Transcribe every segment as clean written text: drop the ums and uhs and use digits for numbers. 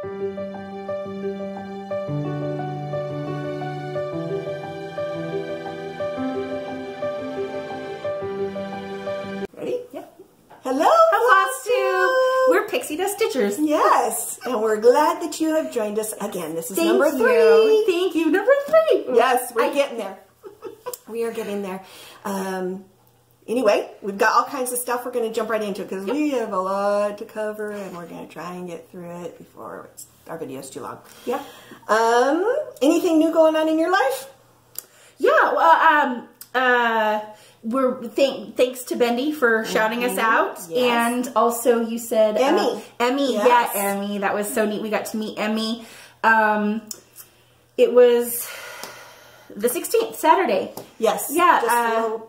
Ready? Yep. Hello, Flosstube! We're Pixie Dust Stitchers. Yes, and we're glad that you have joined us again. This is Thank number 3. you. Thank you. Number 3. Yes, we're getting there. We are getting there. Anyway, we've got all kinds of stuff. We're going to jump right into it because we have a lot to cover, and we're going to try and get through it before our video is too long. Yep. Anything new going on in your life? Yeah. Well, thanks to Bendy for shouting us out, yes. And also you said Emmy. Emmy, yes. Yeah, Emmy. That was so neat. We got to meet Emmy. It was the 16th, Saturday. Yes. Yeah. Just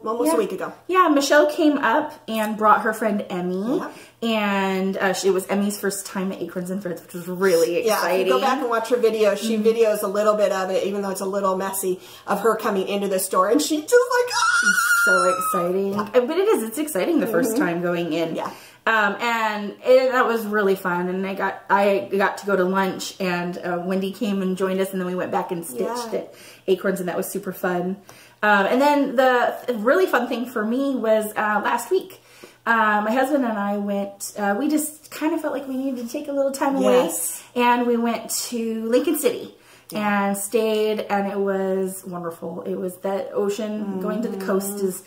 almost a week ago. Yeah, Michelle came up and brought her friend Emmy. Yeah. And it was Emmy's first time at Acorns and Threads, which was really exciting. Yeah, if you go back and watch her video, she videos a little bit of it, even though it's a little messy, of her coming into the store. And she's just like, ah! So exciting. Yeah. But it's exciting the first time going in. Yeah. And that was really fun. And I got to go to lunch, and Wendy came and joined us, and then we went back and stitched at Acorns, and that was super fun. And then the really fun thing for me was last week. My husband and I went, we just kind of felt like we needed to take a little time away, and we went to Lincoln City and stayed, and it was wonderful. It was that ocean, going to the coast is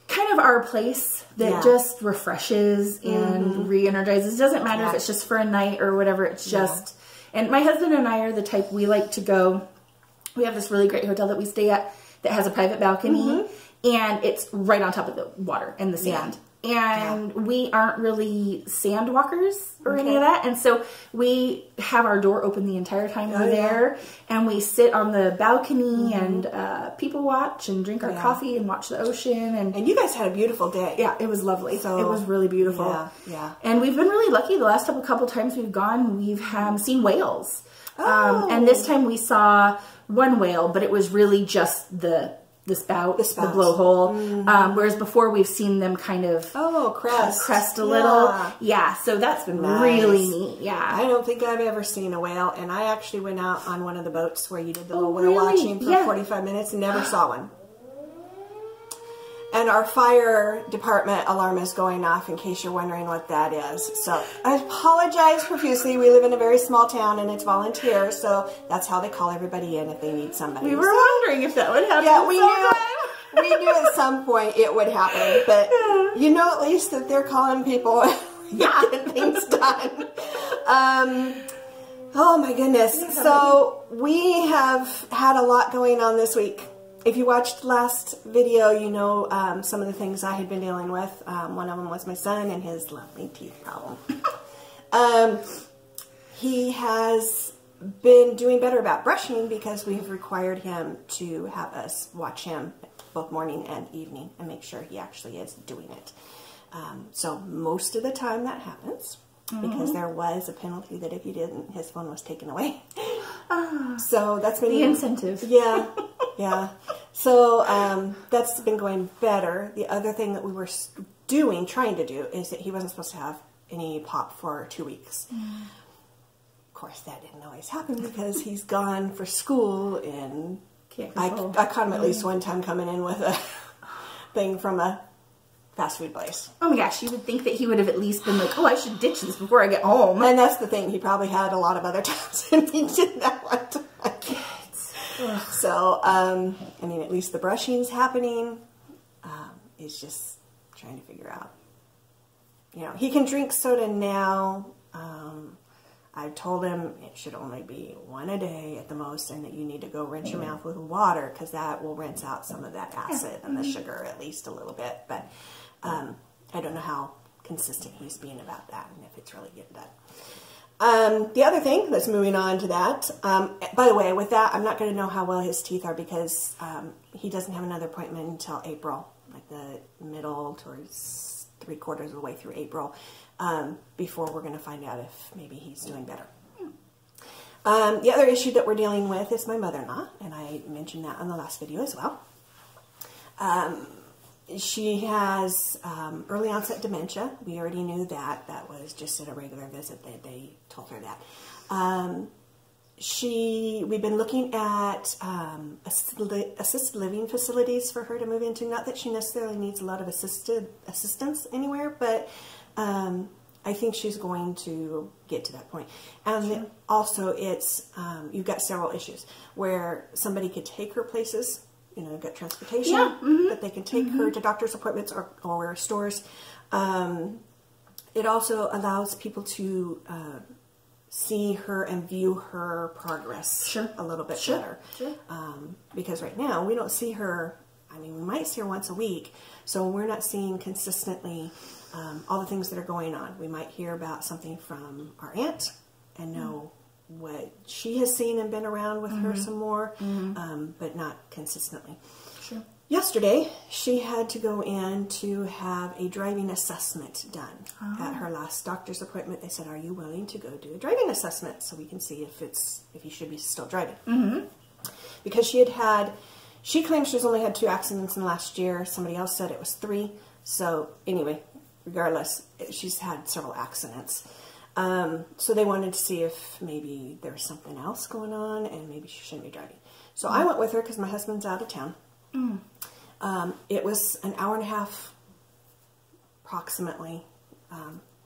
kind of our place that just refreshes and re-energizes. It doesn't matter if it's just for a night or whatever, it's just, and my husband and I are the type, we like to go, we have this really great hotel that we stay at that has a private balcony, and it's right on top of the water and the sand. And we aren't really sand walkers or any of that. And so we have our door open the entire time we're there. And we sit on the balcony and people watch and drink our coffee and watch the ocean. And you guys had a beautiful day. Yeah, it was lovely. So, it was really beautiful. Yeah. And we've been really lucky. The last couple times we've gone, we've seen whales. And this time we saw one whale, but it was really just the spout, the blowhole. Whereas before we've seen them kind of crest a little. Yeah, so that's been really neat. Yeah. I don't think I've ever seen a whale, and I actually went out on one of the boats where you did the little whale watching for 45 minutes and never saw one. And our fire department alarm is going off in case you're wondering what that is. So I apologize profusely. We live in a very small town and it's volunteer, so that's how they call everybody in if they need somebody. We were wondering if that would happen. Yeah, we knew at some point it would happen, but you know at least that they're calling people getting things done. Oh my goodness. So we have had a lot going on this week. If you watched last video, you know some of the things I had been dealing with. One of them was my son and his lovely teeth problem. He has been doing better about brushing because we've required him to have us watch him both morning and evening and make sure he actually is doing it. So most of the time that happens because there was a penalty that if you didn't, his phone was taken away. So that's been the incentive. Yeah. Yeah. So that's been going better. The other thing that we were trying to do, is that he wasn't supposed to have any pop for 2 weeks. Of course, that didn't always happen because he's gone for school, and I caught him at least one time coming in with a thing from a fast food place. Oh my gosh, you would think that he would have at least been like, oh, I should ditch this before I get home. And that's the thing. He probably had a lot of other times, and he did that one time. So, I mean, at least the brushing's happening. It's just trying to figure out. You know, he can drink soda now. I've told him it should only be one a day at the most, and that you need to go rinse your mouth with water because that will rinse out some of that acid and the sugar at least a little bit. But I don't know how consistent he's being about that and if it's really getting done. The other thing that's moving on to that, by the way, with that, I'm not going to know how well his teeth are because he doesn't have another appointment until April, like the middle towards 3/4 of the way through April, before we're going to find out if maybe he's doing better. The other issue that we're dealing with is my mother-in-law, and I mentioned that on the last video as well. she has early onset dementia. We already knew that. That was just at a regular visit that they told her that. We've been looking at assisted living facilities for her to move into. Not that she necessarily needs a lot of assistance anywhere, but I think she's going to get to that point. And also, it's you've got several issues where somebody could take her places. You know, you've got transportation that they can take her to doctor's appointments or stores. It also allows people to see her and view her progress a little bit better. Because right now we don't see her. I mean, we might see her once a week, so we're not seeing consistently all the things that are going on. We might hear about something from our aunt and know what she has seen and been around with her some more, but not consistently. Yesterday, she had to go in to have a driving assessment done. At her last doctor's appointment, they said, "Are you willing to go do a driving assessment so we can see if you should be still driving?" Because she claims she's only had 2 accidents in the last year. Somebody else said it was 3. So anyway, regardless, she's had several accidents. So they wanted to see if maybe there was something else going on and maybe she shouldn't be driving. So I went with her because my husband's out of town. It was an hour and a half approximately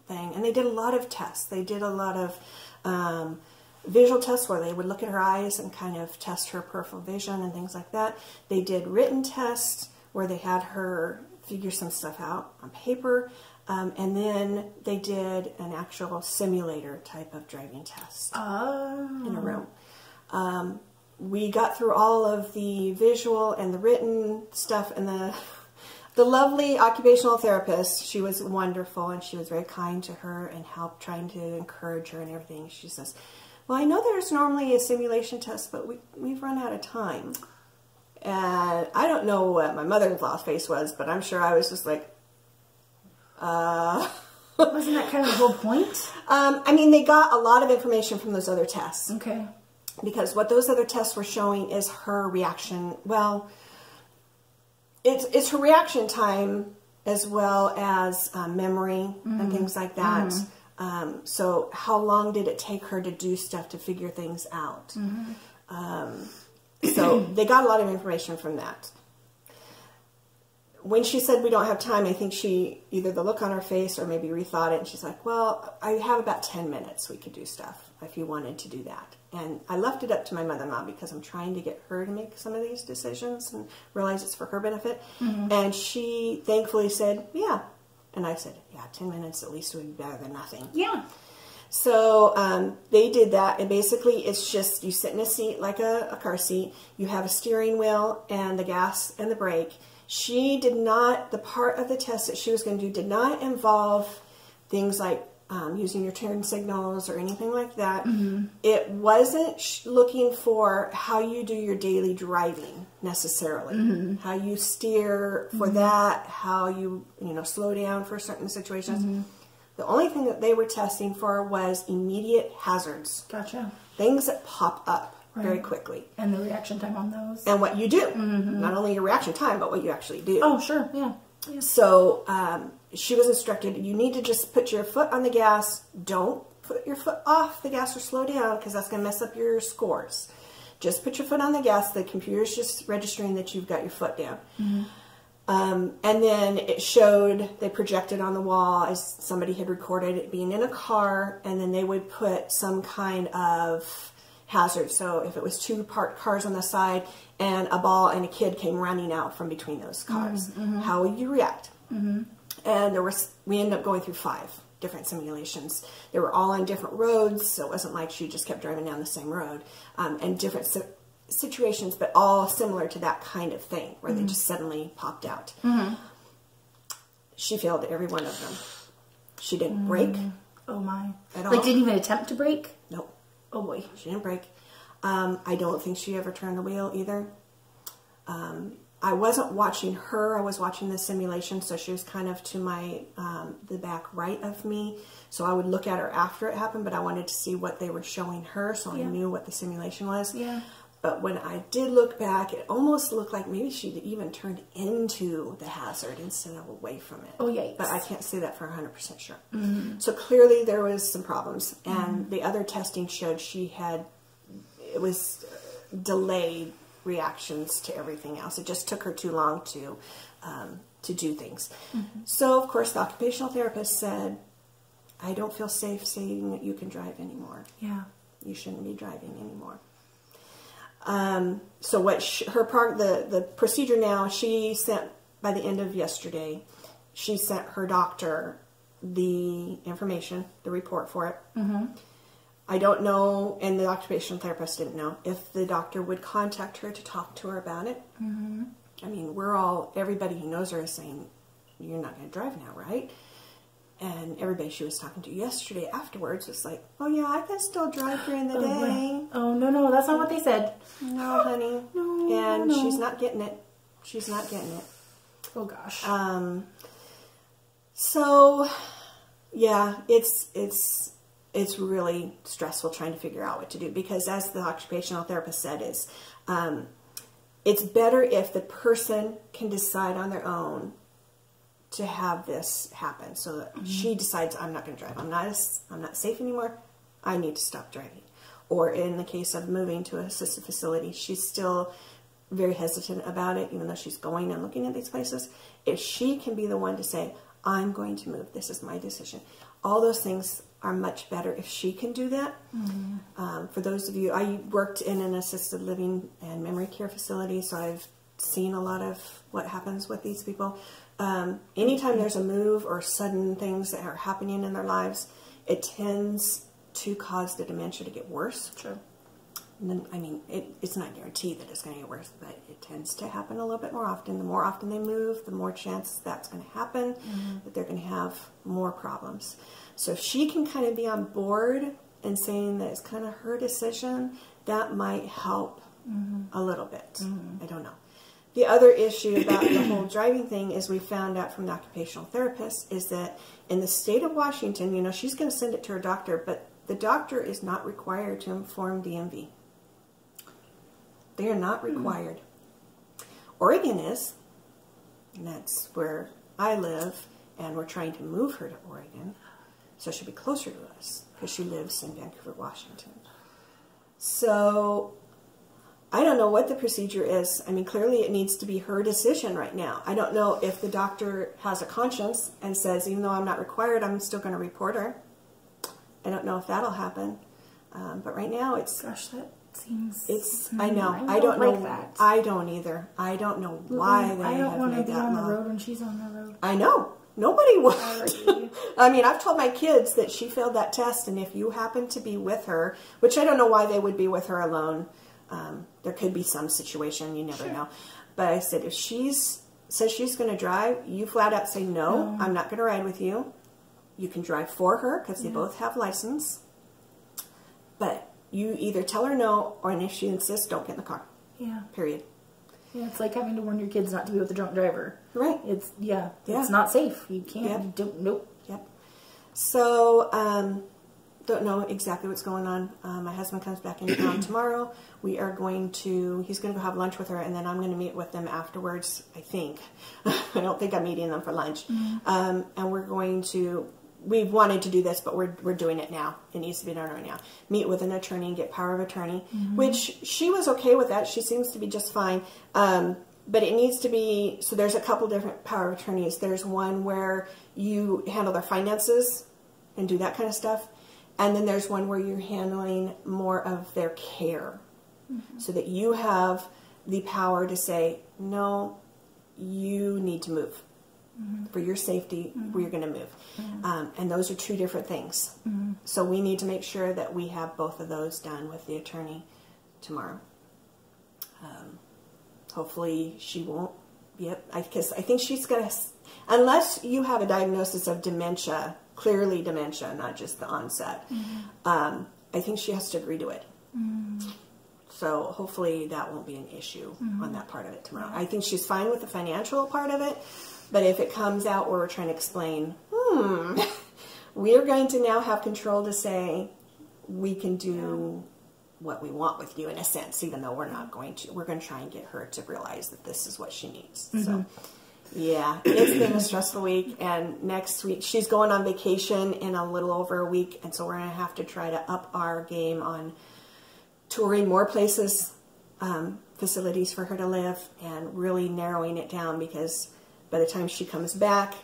thing. And they did a lot of tests. They did a lot of visual tests where they would look at her eyes and kind of test her peripheral vision and things like that. They did written tests where they had her figure some stuff out on paper. And then they did an actual simulator type of driving test in a room. We got through all of the visual and the written stuff, and the lovely occupational therapist, she was wonderful, and she was very kind to her and helped trying to encourage her and everything. She says, "Well, I know there's normally a simulation test, but we've run out of time." And I don't know what my mother-in-law's face was, but I'm sure I was just like, Wasn't that kind of the whole point? I mean, they got a lot of information from those other tests. Okay. Because what those other tests were showing is her reaction. Well, it's her reaction time as well as memory and things like that. So how long did it take her to do stuff to figure things out? So they got a lot of information from that. When she said we don't have time, I think she, either the look on her face or maybe rethought it, and she's like, "Well, I have about 10 minutes we could do stuff if you wanted to do that." And I left it up to my mother-in-law because I'm trying to get her to make some of these decisions and realize it's for her benefit. And she thankfully said, "Yeah." And I said, "Yeah, 10 minutes at least would be better than nothing." Yeah. So they did that, and basically it's just you sit in a seat like a car seat. You have a steering wheel and the gas and the brake. She did not, the part of the test that she was going to do did not involve things like using your turn signals or anything like that. It wasn't looking for how you do your daily driving necessarily, how you steer for that, how you slow down for certain situations. The only thing that they were testing for was immediate hazards. Gotcha. Things that pop up very quickly. And the reaction time on those. And what you do. Not only your reaction time, but what you actually do. Oh, sure. Yeah. So she was instructed, you need to just put your foot on the gas. Don't put your foot off the gas or slow down because that's going to mess up your scores. Just put your foot on the gas. The computer's just registering that you've got your foot down. And then it showed, they projected on the wall as somebody had recorded it being in a car, and then they would put some kind of hazard. So if it was 2 parked cars on the side and a ball and a kid came running out from between those cars, how would you react? And we ended up going through 5 different simulations. They were all on different roads, so it wasn't like she just kept driving down the same road, and different situations, but all similar to that kind of thing where they just suddenly popped out. She failed every one of them. She didn't brake. Oh my. At all. Like didn't even attempt to brake? Nope. Oh boy. She didn't brake. I don't think she ever turned the wheel either. I wasn't watching her. I was watching the simulation, so she was kind of to my the back right of me. So I would look at her after it happened, but I wanted to see what they were showing her, so I knew what the simulation was. Yeah. But when I did look back, it almost looked like maybe she'd even turned into the hazard instead of away from it. Oh, yikes. But I can't say that for 100% sure. Mm-hmm. So clearly there was some problems. And the other testing showed it was delayed reactions to everything else. It just took her too long to do things. Mm-hmm. So, of course, the occupational therapist said, I don't feel safe saying that you can drive anymore. Yeah. You shouldn't be driving anymore. So what the procedure now, she sent, by the end of yesterday, she sent her doctor the information, the report for it. Mm-hmm. I don't know, and the occupational therapist didn't know, if the doctor would contact her to talk to her about it. Mm-hmm. I mean, everybody who knows her is saying, you're not going to drive now, right? And everybody she was talking to yesterday afterwards was like, oh yeah, I can still drive during the day. Oh, no, that's not what they said. No, honey. No, and she's not getting it. She's not getting it. Oh, gosh. So, yeah, it's really stressful trying to figure out what to do. Because as the occupational therapist said, it's better if the person can decide on their own to have this happen, so that she decides, I'm not going to drive. I'm not safe anymore. I need to stop driving. Or in the case of moving to an assisted facility, she's still very hesitant about it, even though she's going and looking at these places. If she can be the one to say, I'm going to move, this is my decision. All those things are much better if she can do that. Mm-hmm. For those of you, I worked in an assisted living and memory care facility, so I've seen a lot of what happens with these people. Anytime there's a move or sudden things that are happening in their lives, it tends to cause the dementia to get worse. True. And then, I mean, it's not guaranteed that it's going to get worse, but it tends to happen a little bit more often. The more often they move, the more chance that's going to happen, that they're going to have more problems. So if she can kind of be on board and saying that it's kind of her decision, that might help a little bit. I don't know. The other issue about the whole driving thing is we found out from the occupational therapist is that in the state of Washington, you know, she's going to send it to her doctor, but the doctor is not required to inform DMV. They are not required. Oregon is, and that's where I live, and we're trying to move her to Oregon, so she'll be closer to us, because she lives in Vancouver, Washington. So I don't know what the procedure is. I mean, clearly it needs to be her decision right now. I don't know if the doctor has a conscience and says, even though I'm not required, I'm still going to report her. I don't know if that'll happen. But right now it's... Gosh, that seems... I know. I don't know. That. I don't either. I don't know why they have made that law. I don't want to be on the road when she's on the road. I know. Nobody would. I mean, I've told my kids that she failed that test, and if you happen to be with her, which I don't know why they would be with her alone. There could be some situation, you never know. But I said, if says she's going to drive, you flat out say, no, I'm not going to ride with you. You can drive for her, because they both have license. But you either tell her no, or if she insists, don't get in the car. Yeah. Period. Yeah, it's like having to warn your kids not to be with a drunk driver. Right. It's not safe. You can't. Yep. You don't. Nope. Yep. So, don't know exactly what's going on. My husband comes back in town tomorrow. He's going to go have lunch with her, and then I'm going to meet with them afterwards, I think. I don't think I'm meeting them for lunch. And we've wanted to do this, but we're doing it now. It needs to be done right now. Meet with an attorney and get power of attorney, which she was okay with that. She seems to be just fine. But it needs to be, so there's a couple different power of attorneys. There's one where you handle their finances and do that kind of stuff. And then there's one where you're handling more of their care. So that you have the power to say, no, you need to move. For your safety, we're going to move. And those are two different things. So we need to make sure that we have both of those done with the attorney tomorrow. Hopefully she won't be up, because I think she's going to, unless you have a diagnosis of dementia, clearly dementia, not just the onset, I think she has to agree to it. So hopefully that won't be an issue on that part of it tomorrow. I think she's fine with the financial part of it, but if it comes out where we're trying to explain, we're going to now have control to say we can do what we want with you in a sense, even though we're not going to. We're going to try and get her to realize that this is what she needs. So, yeah, it's been a stressful week. And next week, she's going on vacation in a little over a week. And so we're going to have to try to up our game on touring more places, facilities for her to live, and really narrowing it down, because by the time she comes back,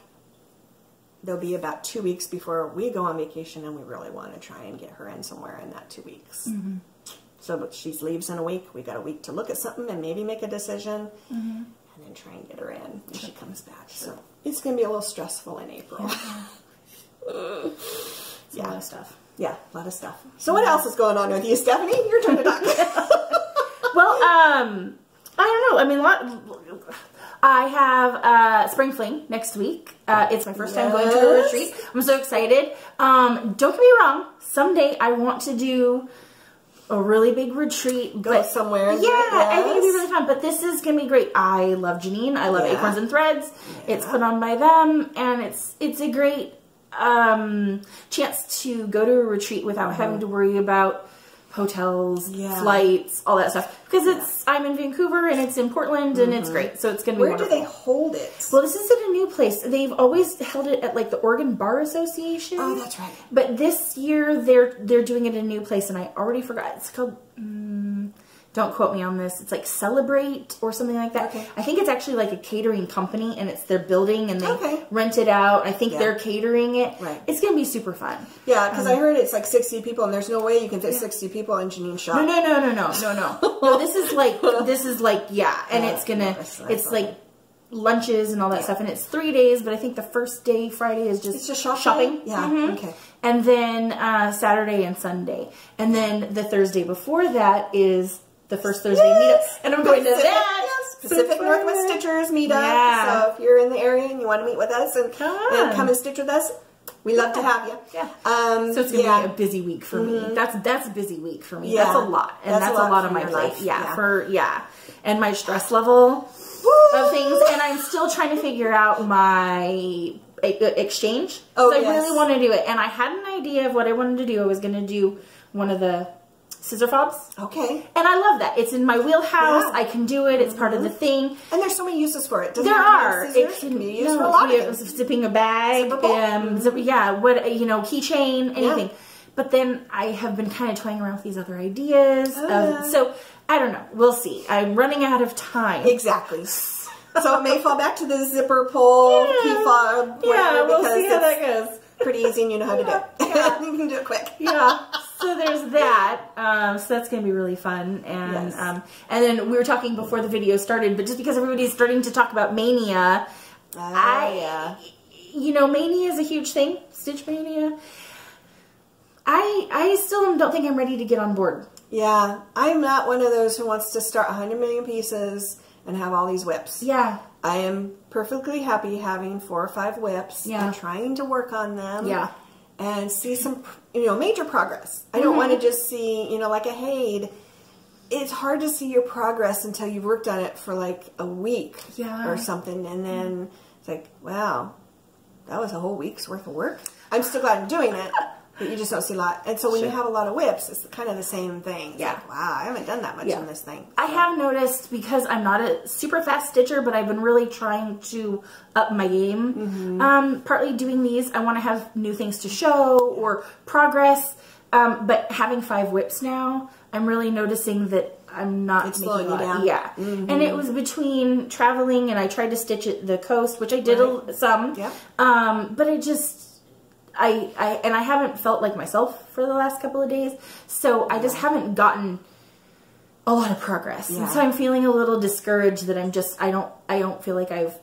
there'll be about 2 weeks before we go on vacation, and we really want to try and get her in somewhere in that 2 weeks. So she leaves in a week. We got a week to look at something and maybe make a decision, and then try and get her in when she comes back. So it's going to be a little stressful in April. It's a lot of stuff. Yeah, a lot of stuff. So what else is going on with you, Stephanie? Your turn to talk. Well, I don't know. I mean, I have Spring Fling next week. It's my first time going to a retreat. I'm so excited. Don't get me wrong. Someday I want to do a really big retreat. Go somewhere. Yeah, I think it'd be really fun. But this is going to be great. I love Janine. I love Acorns and Threads. It's put on by them. And it's a great chance to go to a retreat without having to worry about hotels, flights, all that stuff. Because I'm in Vancouver and it's in Portland and it's great. So it's going to be wonderful. Where do they hold it? Well, this is at a new place. They've always held it at like the Oregon Bar Association. Oh, that's right. But this year they're doing it at a new place, and I already forgot. It's called, don't quote me on this. It's like Celebrate or something like that. Okay. I think it's actually like a catering company, and it's their building, and they rent it out. I think they're catering it. Right. It's going to be super fun. Yeah, because I heard it's like 60 people, and there's no way you can fit 60 people in Janine's shop. No, this is like, and it's going to, it's like lunches and all that stuff, and it's 3 days, but I think the first day, Friday, is just shopping. Yeah, okay. And then Saturday and Sunday. And then the Thursday before that is the first Thursday meetup. And I'm going to that. Pacific Northwest Stitchers meetup. Yeah. So if you're in the area and you want to meet with us and come and stitch with us, we love to have you. Yeah. So it's going to be a busy week for me. That's a busy week for me. That's a lot. And that's a lot on my plate. And my stress level of things. And I'm still trying to figure out my exchange. So I really want to do it. And I had an idea of what I wanted to do. I was going to do one of the scissor fobs. Okay. And I love that. It's in my wheelhouse. I can do it. It's part of the thing. And there's so many uses for it. There are. It can be used for a lot of things. Zipping a bag. Keychain, anything. But then I have been kind of toying around with these other ideas. So I don't know. We'll see. I'm running out of time. Exactly. So it may fall back to the zipper pull, key fob, whatever, we'll see how that goes. Pretty easy and you know how to do it. You can do it quick. So there's that. So that's going to be really fun. And then we were talking before the video started, but just because everybody's starting to talk about Mania, Mania is a huge thing. Stitch Mania. I still don't think I'm ready to get on board. Yeah, I'm not one of those who wants to start 100 million pieces and have all these whips. Yeah. I am perfectly happy having 4 or 5 whips and trying to work on them. Yeah. And see some, major progress. I don't want to just see, like a Haid. It's hard to see your progress until you've worked on it for like a week or something. And then it's like, wow, that was a whole week's worth of work. I'm still glad I'm doing it. But you just don't see a lot. And so when you have a lot of whips, it's kind of the same thing. It's like, wow, I haven't done that much on this thing. I have noticed, because I'm not a super fast stitcher, but I've been really trying to up my game. Partly doing these, I want to have new things to show or progress. But having 5 whips now, I'm really noticing that I'm not making a lot. Down. Yeah. And it was between traveling, and I tried to stitch at the coast, which I did some. But it just... I haven't felt like myself for the last couple of days, so I just haven't gotten a lot of progress. And so I'm feeling a little discouraged that I don't feel like I've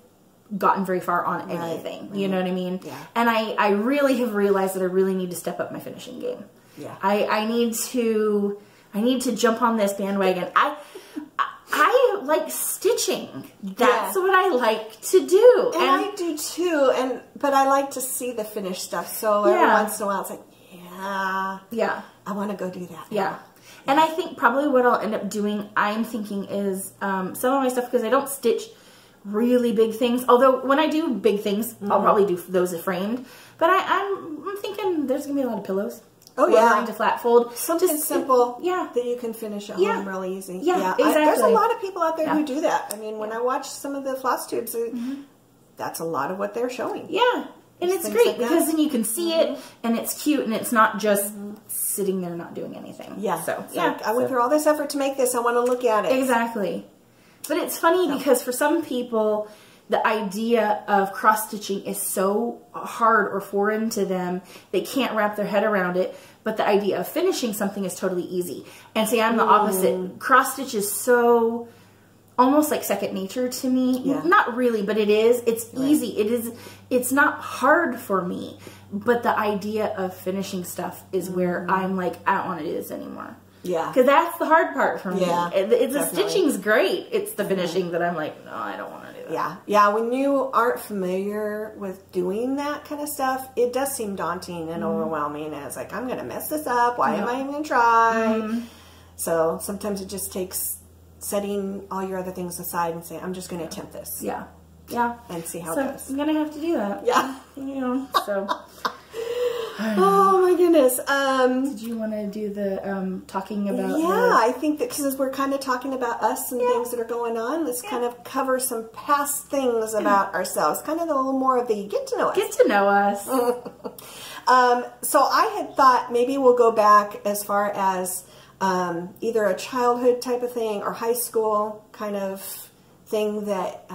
gotten very far on anything. You know what I mean? Yeah. And I really have realized that I really need to step up my finishing game. Yeah. I need to jump on this bandwagon. I like stitching. That's what I like to do. And I do too. But I like to see the finished stuff. So every once in a while it's like, I want to go do that. Yeah. And I think probably what I'll end up doing, I'm thinking, is some of my stuff, because I don't stitch really big things. Although when I do big things, I'll probably do those framed. But I'm thinking there's going to be a lot of pillows. Oh, yeah. Rotary to flat fold. Something Just, simple yeah. that you can finish at home real easy. Yeah, exactly. There's a lot of people out there who do that. I mean, when I watch some of the Flosstubes, that's a lot of what they're showing. Yeah. And it's great because then you can see it and it's cute and it's not just sitting there not doing anything. Yeah. So, I went through all this effort to make this. I want to look at it. Exactly. But it's funny because for some people, the idea of cross-stitching is so hard or foreign to them, they can't wrap their head around it. But the idea of finishing something is totally easy. And see, I'm the opposite. Cross-stitch is so almost like second nature to me. Yeah. Not really, but it is. It's easy. It's not hard for me. But the idea of finishing stuff is where I'm like, I don't want to do this anymore. Yeah. Because that's the hard part for me. Yeah, the stitching's great. It's the finishing that I'm like, no, I don't want to do that. Yeah. Yeah, when you aren't familiar with doing that kind of stuff, it does seem daunting and overwhelming. And it's like, I'm going to mess this up. Why am I even going to try? So sometimes it just takes setting all your other things aside and saying, I'm just going to attempt this. Yeah. Yeah. And see how it goes. I'm going to have to do that. Yeah. You know, so... Oh my goodness. Did you want to do the talking about? Yeah, I think that because we're kind of talking about us and things that are going on, let's kind of cover some past things about ourselves. Kind of a little more of the get to know us. Get to know us. So I had thought maybe we'll go back as far as either a childhood type of thing or high school kind of thing that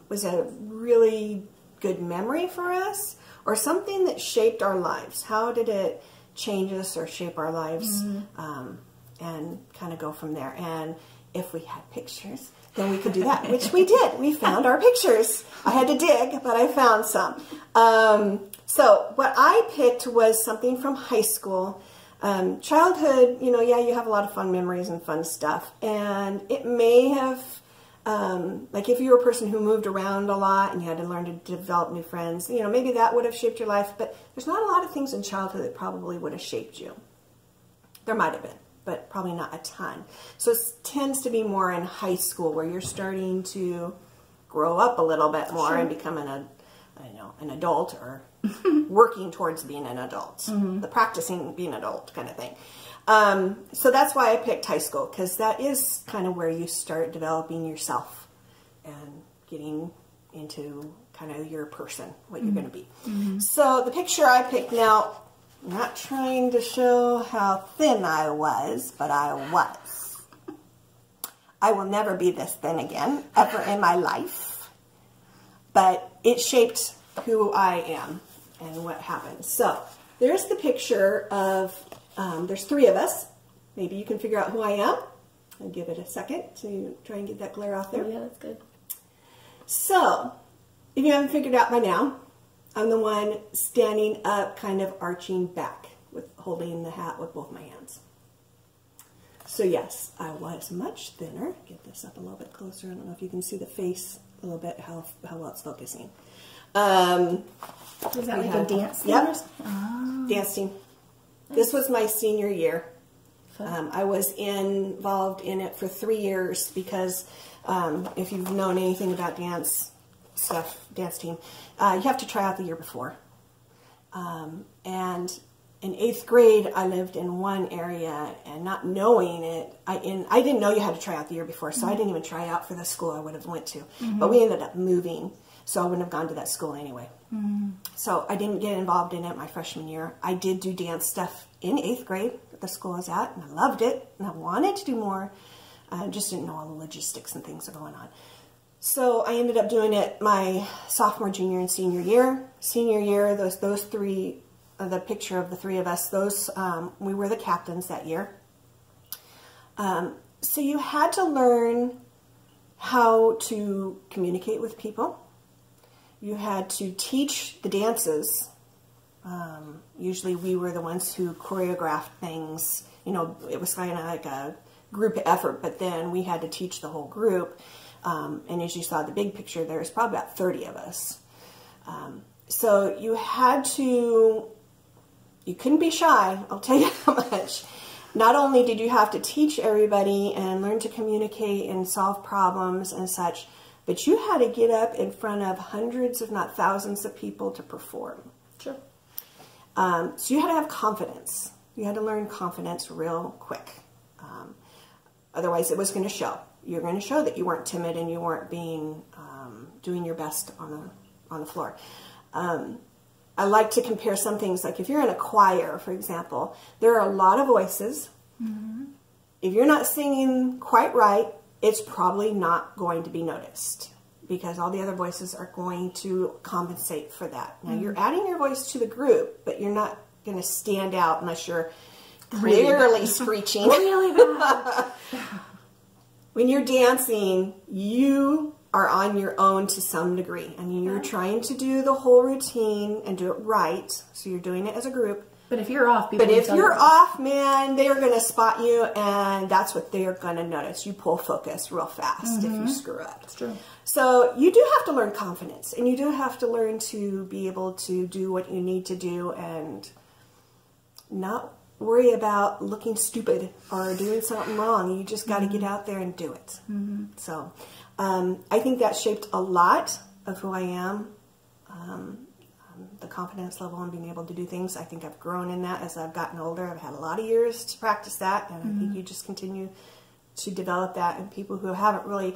was a really good memory for us. Or something that shaped our lives. How did it change us or shape our lives? And kind of go from there. And if we had pictures, then we could do that, which we did. We found our pictures. I had to dig, but I found some. So what I picked was something from high school. Childhood, you know, you have a lot of fun memories and fun stuff. And it may have... like if you were a person who moved around a lot and you had to learn to develop new friends, you know, maybe that would have shaped your life, but there's not a lot of things in childhood that probably would have shaped you. There might have been, but probably not a ton. So it tends to be more in high school where you're starting to grow up a little bit more and become an adult or working towards being an adult, the practicing being an adult kind of thing. So that's why I picked high school, because that is kind of where you start developing yourself and getting into kind of your person, what you're going to be. So the picture I picked now, I'm not trying to show how thin I was, but I was. I will never be this thin again, ever in my life. But it shaped who I am and what happened. So there's the picture of... there's three of us. Maybe you can figure out who I am. I'll give it a second to try and get that glare off there. Oh, yeah, that's good. So, if you haven't figured out by now, I'm the one standing up, kind of arching back, with holding the hat with both my hands. So yes, I was much thinner. Get this up a little bit closer. I don't know if you can see the face a little bit, how well it's focusing. Was that like a dance thing? Yep. Oh. Dance team. This was my senior year. I was involved in it for 3 years because if you've known anything about dance team, you have to try out the year before. And in 8th grade, I lived in one area, and not knowing it, I didn't know you had to try out the year before, so I didn't even try out for the school I would have went to. But we ended up moving, so I wouldn't have gone to that school anyway. So I didn't get involved in it my freshman year. I did do dance stuff in 8th grade at the school I was at, and I loved it, and I wanted to do more. I just didn't know all the logistics and things that were going on. So I ended up doing it my sophomore, junior, and senior year. Senior year, those three, the picture of the three of us, we were the captains that year. So you had to learn how to communicate with people. You had to teach the dances. Usually we were the ones who choreographed things. You know, it was kind of like a group effort, but then we had to teach the whole group. And as you saw the big picture, there was probably about 30 of us. So you had to, you couldn't be shy, I'll tell you how much. Not only did you have to teach everybody and learn to communicate and solve problems and such, but you had to get up in front of hundreds, if not thousands of people to perform. Sure. So you had to have confidence. You had to learn confidence real quick. Otherwise, it was going to show. You're going to show that you weren't timid and you weren't being doing your best on the floor. I like to compare some things, like if you're in a choir, for example, there are a lot of voices. Mm-hmm. If you're not singing quite right, it's probably not going to be noticed because all the other voices are going to compensate for that. Now, you're adding your voice to the group, but you're not going to stand out unless you're clearly screeching. Really bad. When you're dancing, you are on your own to some degree. I mean, you're trying to do the whole routine and do it right, so you're doing it as a group. But if you're off, man, they are going to spot you, and that's what they are going to notice. You pull focus real fast if you screw up. That's true. So you do have to learn confidence, and you do have to learn to be able to do what you need to do and not worry about looking stupid or doing something wrong. You just got to get out there and do it. So I think that shaped a lot of who I am. The confidence level and being able to do things. I think I've grown in that as I've gotten older. I've had a lot of years to practice that, and I think you just continue to develop that. And people who haven't really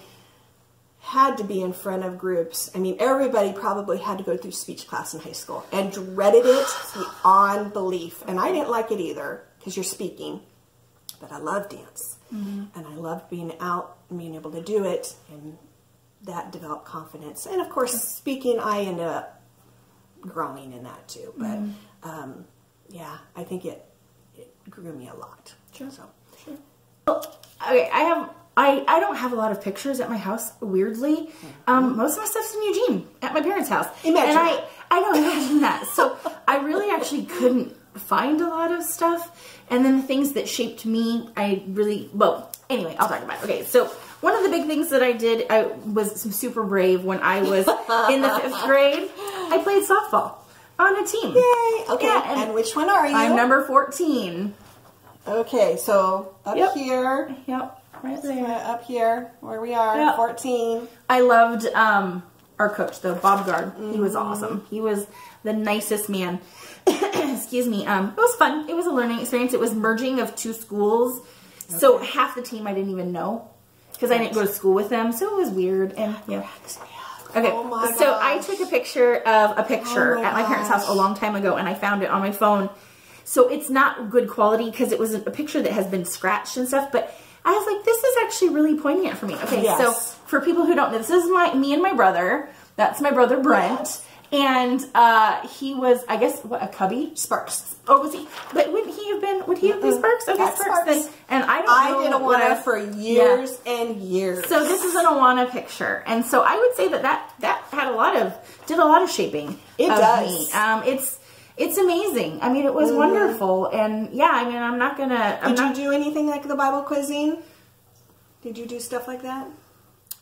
had to be in front of groups. I mean, everybody probably had to go through speech class in high school and dreaded it beyond belief. And I didn't like it either because you're speaking, but I love dance. And I loved being out and being able to do it, and that developed confidence. And of course, speaking, I ended up growing in that too. But yeah, I think it grew me a lot. Sure. So. Sure. Well, okay, I don't have a lot of pictures at my house, weirdly. Most of my stuff's in Eugene, at my parents' house. Imagine and I don't imagine that. So I really actually couldn't find a lot of stuff. And then the things that shaped me, anyway, I'll talk about it. Okay, so one of the big things that I did, I was super brave when I was in the 5th grade. I played softball on a team. Yay! Okay, yeah, and which one are you? I'm number 14. Okay, so up here. Yep, right there. Up here, where we are, 14. I loved our coach, the Bob Guard. He was awesome. He was the nicest man. Excuse me. It was fun. It was a learning experience. It was merging of 2 schools. Okay. So half the team I didn't even know because I didn't go to school with them. So it was weird. And yeah. Okay. Oh so I took a picture of a picture at my parents' house a long time ago, and I found it on my phone. So it's not good quality because it was a picture that has been scratched and stuff. But I was like, this is actually really poignant for me. Okay. Yes. So for people who don't know, this is me and my brother. That's my brother Brent. And he was, I guess, what, a cubby? Sparks. Oh, was he? But would he have been Sparks? Okay, Sparks. Then, and I did Awana for years and years. So this is an Awana picture. And so I would say that had did a lot of shaping. It does. Me. It's amazing. I mean, it was wonderful. And yeah, I mean, I'm not going to. Did you do anything like the Bible quizzing? Did you do stuff like that?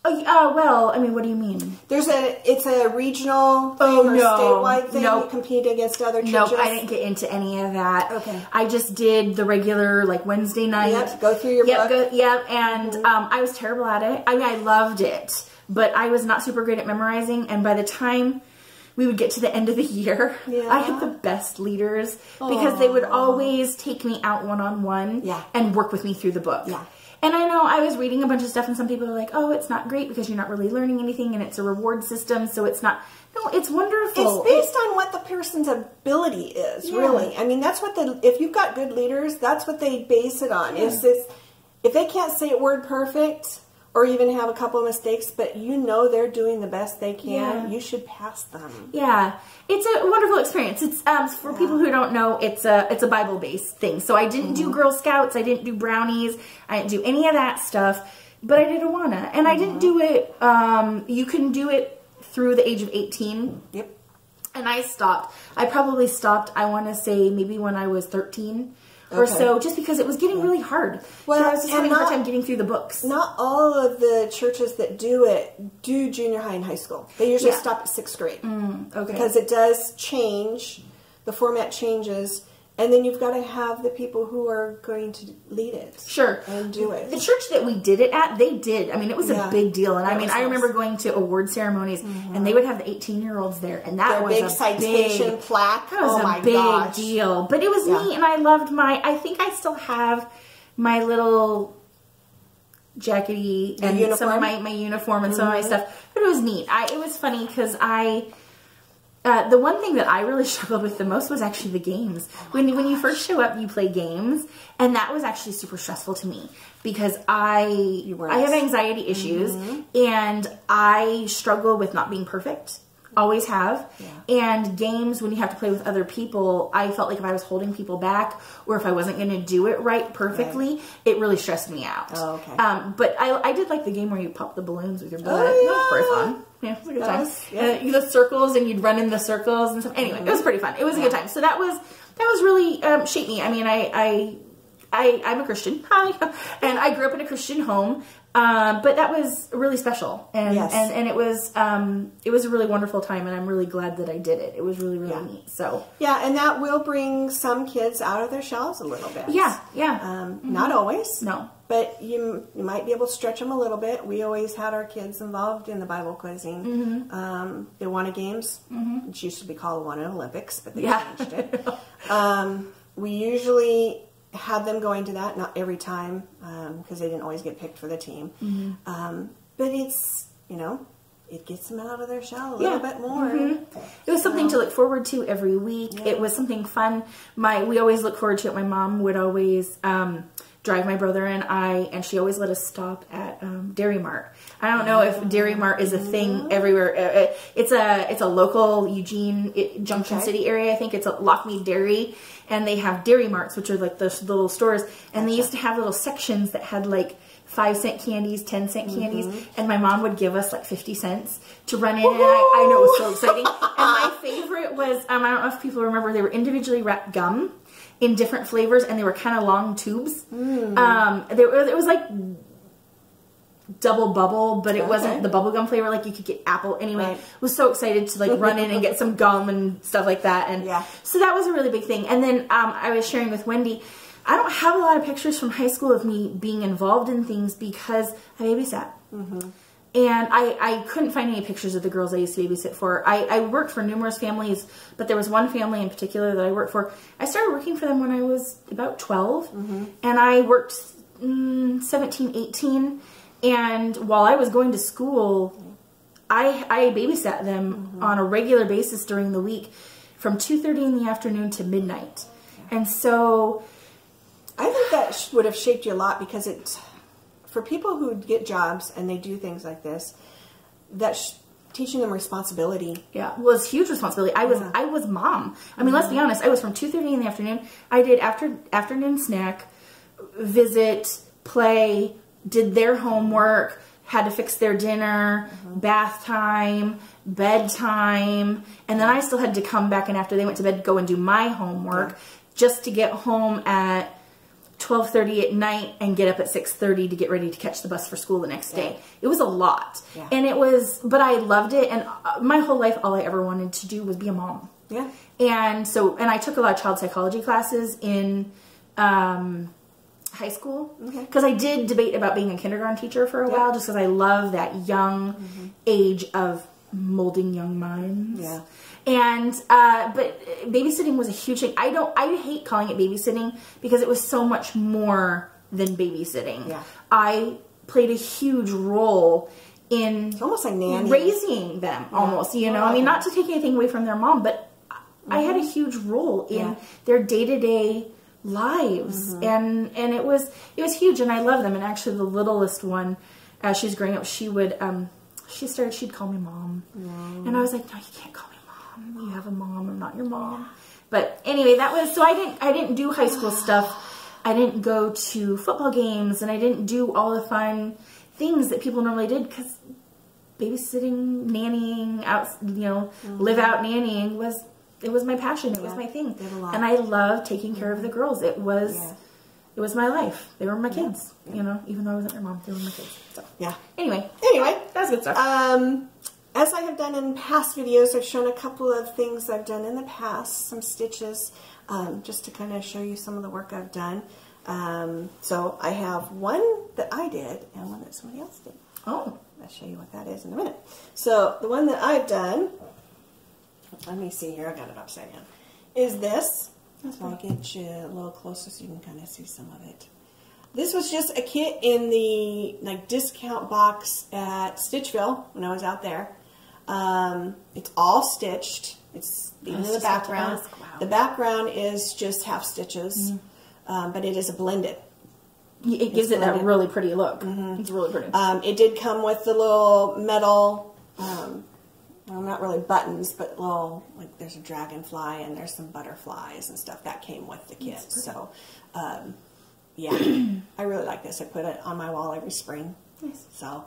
Oh, well, I mean, what do you mean? It's a regional thing or statewide thing. You compete against other churches? Nope, I didn't get into any of that. Okay. I just did the regular, like, Wednesday night. Yep, go through your book. And I was terrible at it. I mean, I loved it, but I was not super great at memorizing, and by the time we would get to the end of the year, I had the best leaders because they would always take me out one-on-one and work with me through the book. Yeah. And I know I was reading a bunch of stuff and some people are like, oh, it's not great because you're not really learning anything and it's a reward system, so it's not. No, it's wonderful. It's based on what the person's ability is, really. I mean, that's what if you've got good leaders, that's what they base it on. Is this, if they can't say it word perfect or even have a couple of mistakes, but you know they're doing the best they can, you should pass them. Yeah. It's a wonderful experience. It's for people who don't know, it's a Bible-based thing. So I didn't do Girl Scouts, I didn't do brownies, I didn't do any of that stuff, but I did Awana. And I didn't do it, you can do it through the age of 18. Yep. And I stopped. I probably stopped, I want to say, maybe when I was 13. Or so, just because it was getting really hard. Well, so I was just having a hard time getting through the books. Not all of the churches that do it do junior high and high school. They usually stop at 6th grade. Okay. Because it does change, the format changes, And then you've got to have the people who are going to lead it. Sure. And do it. The church that we did it at, they did. I mean, it was a big deal. And I mean, I remember going to award ceremonies, and they would have the 18-year-olds there. And that was big a citation big plaque. That was a big deal. But it was neat, and I loved I think I still have my little jackety and uniform. Some of my uniform and some of my stuff. But it was neat. It was funny because the one thing that I really struggled with the most was actually the games. When you first show up, you play games, and that was actually super stressful to me because I have anxiety issues, and I struggle with not being perfect. Always have. Yeah. And games, when you have to play with other people, I felt like if I was holding people back or if I wasn't going to do it right perfectly, it really stressed me out. Oh, okay. But I did like the game where you pop the balloons with your butt. Oh, yeah. That was pretty fun. Yeah, it was a good time. The circles, and you'd run in the circles and stuff. Anyway, it was pretty fun. It was a good time. So that was really shaped me. I mean, I'm a Christian, and I grew up in a Christian home. But that was really special, and it was a really wonderful time, and I'm really glad that I did it. It was really neat. So and that will bring some kids out of their shells a little bit. Not always, no, but you might be able to stretch them a little bit. We always had our kids involved in the Bible quizzing. They wanted games. It used to be called One Olympics, but they changed it. We usually had them going to that, not every time, because they didn't always get picked for the team. But it's, it gets them out of their shell a little bit more. It was something to look forward to every week. It was something fun. We always look forward to it. My mom would always drive my brother and I, and she always let us stop at Dairy Mart. I don't know if Dairy Mart is a thing everywhere. It's a local Eugene Junction City area. I think it's a Lockmead Dairy, and they have Dairy Marts, which are like those little stores, and they used to have little sections that had like 5-cent candies, 10-cent candies, and my mom would give us like 50 cents to run in, and I know it was so exciting. And my favorite was, I don't know if people remember, they were individually wrapped gum in different flavors, and they were kind of long tubes. It was like double bubble, but it wasn't the bubblegum flavor, like you could get apple. Anyway, I was so excited to like run in and get some gum and stuff like that. And so that was a really big thing. And then I was sharing with Wendy, I don't have a lot of pictures from high school of me being involved in things because I babysat. And I couldn't find any pictures of the girls I used to babysit for. I worked for numerous families, but there was one family in particular that I worked for. I started working for them when I was about 12, and I worked 17, 18, and while I was going to school, I babysat them on a regular basis during the week from 2:30 in the afternoon to midnight. And so I think that would have shaped you a lot, because for people who get jobs and they do things like this, that's teaching them responsibility. Yeah, well, it's huge responsibility. I was mom. I mean, let's be honest. I was from 2:30 in the afternoon. I did afternoon snack, visit, play, did their homework, had to fix their dinner, bath time, bedtime, and then I still had to come back, and after they went to bed, go and do my homework just to get home at 12:30 at night and get up at 6:30 to get ready to catch the bus for school the next day. It was a lot. And but I loved it, and my whole life all I ever wanted to do was be a mom. And I took a lot of child psychology classes in high school, because I did debate about being a kindergarten teacher for a while, just because I love that young age of molding young minds. And but babysitting was a huge thing. I hate calling it babysitting because it was so much more than babysitting. I played a huge role in it's almost like nanny, raising them, almost, I mean, not to take anything away from their mom, but I had a huge role in their day-to-day lives, and it was huge, and I love them. And actually, the littlest one, as she's growing up, she'd call me mom, and I was like, no, you can't call me mom. You have a mom. I'm not your mom. But anyway, that was so. I didn't do high school stuff. I didn't go to football games, and I didn't do all the fun things that people normally did, because babysitting, nannying, live out nannying was my passion. It was my thing, and I loved taking care of the girls. It was my life. They were my kids. Even though I wasn't their mom, they were my kids. So Anyway, that's good stuff. As I have done in past videos, I've shown a couple of things I've done in the past, some stitches. just to kind of show you some of the work I've done. So I have one that I did and one that somebody else did. Oh. I'll show you what that is in a minute. So the one that I've done, let me see here, I got it upside down, is this. So I'll get you a little closer so you can kind of see some of it. This was just a kit in the discount box at Stitchville when I was out there. It's all stitched. It's even in the background. Wow. The background is just half stitches, but it is a blended. It gives it that really pretty look. It's really pretty. It did come with the little metal, well, not really buttons, but little, like there's a dragonfly and there's some butterflies and stuff that came with the kit. So, yeah, I really like this. I put it on my wall every spring. Nice. So,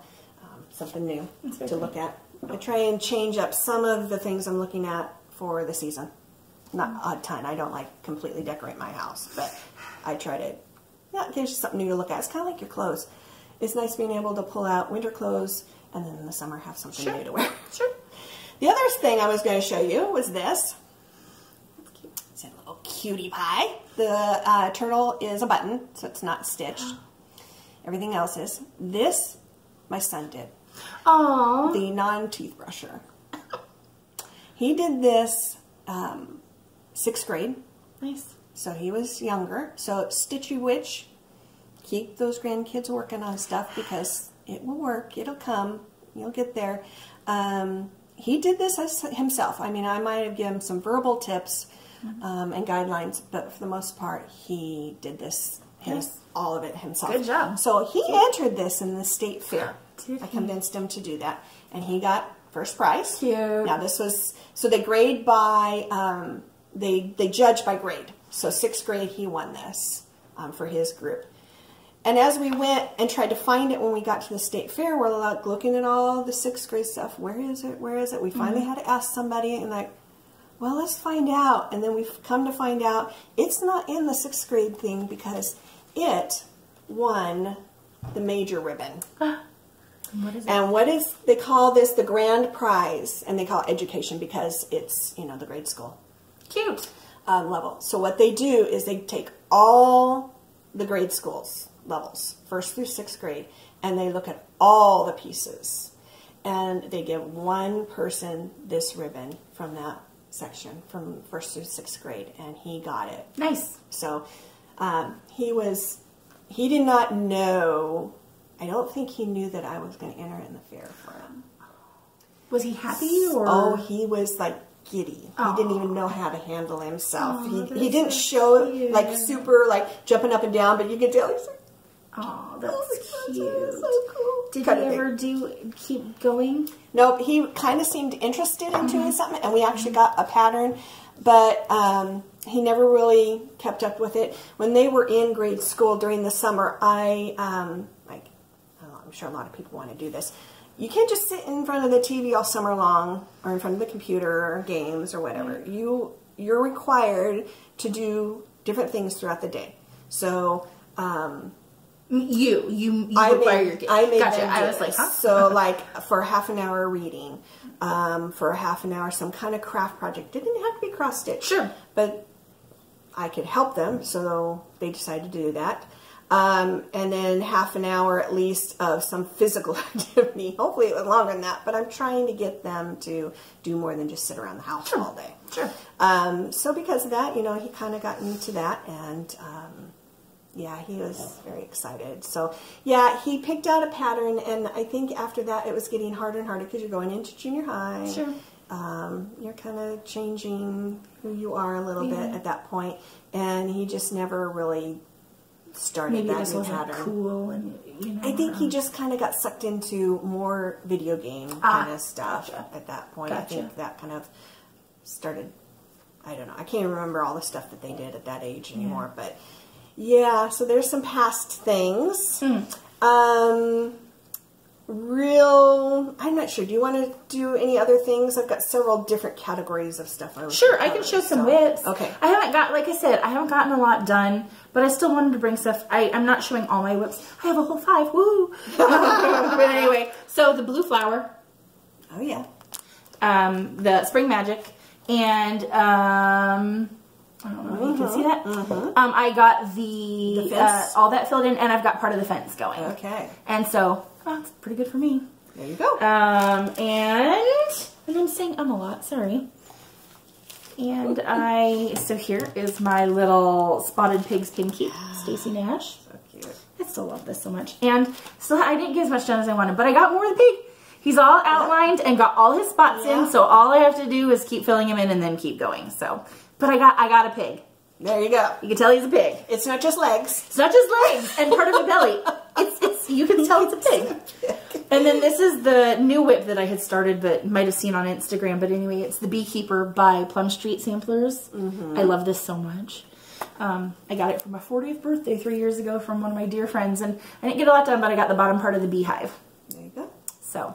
something new to look at. I try and change up some of the things I'm looking at for the season. Not a ton. I don't like completely decorate my house, but I try to, yeah, it gives you something new to look at. It's kind of like your clothes. It's nice being able to pull out winter clothes and then in the summer have something new to wear. Sure. The other thing I was going to show you was this. That's cute. It's a little cutie pie. The turtle is a button, so it's not stitched. Everything else is. This, my son did. Aww. The non-teeth brusher. He did this 6th grade. Nice. So he was younger. So Stitchy Witch, keep those grandkids working on stuff because it will work. It'll come. You'll get there. He did this himself. I mean, I might have given him some verbal tips and guidelines, but for the most part, he did this, all of it himself. Good job. So he entered this in the state fair. I convinced him to do that, and he got first prize. Cute. Now this was, so they grade by, they judge by grade. So 6th grade, he won this for his group. And as we went and tried to find it when we got to the state fair, we're like looking at all the 6th grade stuff. Where is it? Where is it? We finally had to ask somebody and like, well, let's find out. And then we've come to find out it's not in the 6th grade thing because it won the major ribbon. What is it? And what is, they call this the grand prize, and they call it education because it's, you know, the grade school. Cute. Level. So what they do is they take all the grade schools levels, 1st through 6th grade, and they look at all the pieces. And they give one person this ribbon from that section, from 1st through 6th grade, and he got it. Nice. So he did not know, I don't think he knew that I was going to enter in the fair for him. Was he happy or? Oh, he was like giddy. Aww. He didn't even know how to handle himself. Aww, he didn't show cute. like super like jumping up and down, but you could tell he's like, oh, that's cute. That's so cool. Did he ever keep going? Nope, he kind of seemed interested in doing something, and we actually got a pattern, but he never really kept up with it. When they were in grade school during the summer, I'm sure a lot of people want to do this. You can't just sit in front of the TV all summer long, or in front of the computer, or games, or whatever. You're required to do different things throughout the day. So, you require your kids. I made gotcha. them I was like, huh? So, like, for half an hour reading, for half an hour some kind of craft project. Didn't have to be cross-stitch. Sure. But I could help them, so they decided to do that. And then half an hour at least of some physical activity. Hopefully it was longer than that, but I'm trying to get them to do more than just sit around the house all day. Sure. So because of that, you know, he kind of got into that, and yeah, he was very excited. So yeah, he picked out a pattern, and I think after that it was getting harder and harder because you're going into junior high. Sure. You're kind of changing who you are a little bit at that point, and he just never really started Maybe that this new wasn't pattern. Cool, and you know. I think he just kind of got sucked into more video game kind of stuff at that point. I think that kind of started. I don't know. I can't remember all the stuff that they did at that age anymore, but yeah. So there's some past things. I'm not sure. Do you want to do any other things? I've got several different categories of stuff. Sure, I can show some whips. Okay. I haven't got, like I said, I haven't gotten a lot done, but I still wanted to bring stuff. I'm not showing all my whips. I have a whole 5. Woo! But anyway, so the blue flower. Oh yeah. The spring magic, and I don't know if you can see that. I got the fence? all that filled in, and I've got part of the fence going. Okay. And so, it's pretty good for me. There you go. And I'm saying a lot, sorry. And so here is my little spotted pig's pin keep, Stacy Nash. So cute. I still love this so much. And still, I didn't get as much done as I wanted, but I got more of the pig. He's all outlined and got all his spots in, so all I have to do is keep filling him in and then keep going. So, but I got a pig. There you go. You can tell he's a pig. It's not just legs. It's not just legs and part of a belly. It's you can tell it's a pig. And then this is the new whip that I had started, but might have seen on Instagram. But anyway, it's the Beekeeper by Plum Street Samplers. I love this so much. I got it for my 40th birthday 3 years ago from one of my dear friends, and I didn't get a lot done, but I got the bottom part of the beehive. There you go. So,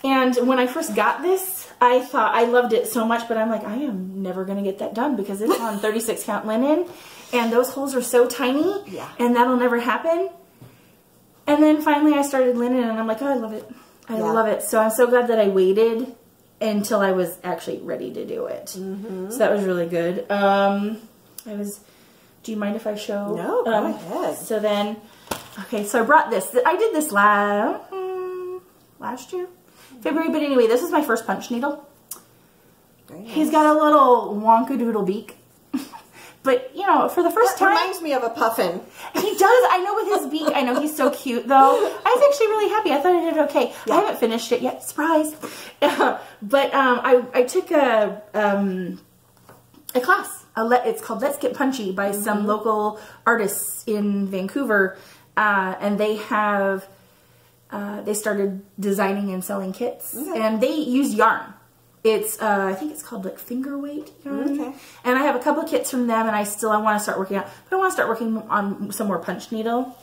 and when I first got this, I thought I loved it so much, but I'm like, I am never going to get that done because it's on 36 count linen, and those holes are so tiny, and that'll never happen. And then finally I started linen, and I'm like, oh, I love it. I love it. So I'm so glad that I waited until I was actually ready to do it. So that was really good. Do you mind if I show? No, go ahead. So then, okay, so I brought this. I did this last year, February, but anyway, this is my first punch needle. Very nice. He's got a little wonkadoodle beak. But, you know, for the first time... reminds me of a puffin. He does. I know with his beak. I know he's so cute, though. I was actually really happy. I thought I did okay. I haven't finished it yet. Surprise. But I took a class. It's called Let's Get Punchy by some local artists in Vancouver. And they have... they started designing and selling kits. And they use yarn. It's, I think it's called like finger weight yarn. And I have a couple of kits from them, and I want to start working on, but I want to start working on some more punch needle.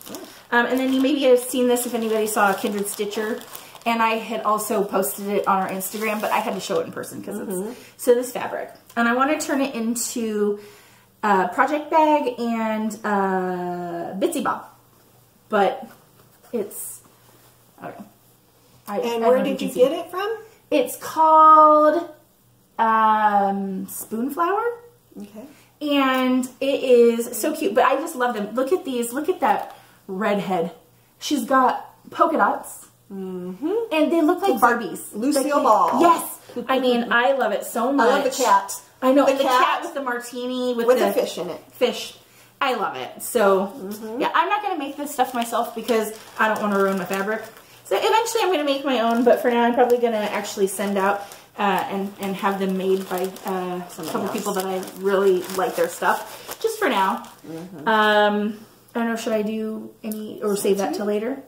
And then you maybe have seen this if anybody saw a Kindred Stitcher, and I had also posted it on our Instagram, but I had to show it in person because it's, so this fabric. And I want to turn it into a project bag and Bitsy Bob, but it's, I don't know. And where did you get it from? It's called Spoonflower. Okay. And it is so cute, but I just love them. Look at these. Look at that redhead. She's got polka dots. And they look like Barbies. Lucille Ball. Yes. I mean, I love it so much. I love the cat. I know. And the cat with the martini. With the fish in it. Fish. I love it. So, yeah, I'm not going to make this stuff myself because I don't want to ruin my fabric. So eventually I'm going to make my own, but for now I'm probably going to actually send out and have them made by a couple people that I really like their stuff. Just for now. I don't know, should I do any, or save that till later?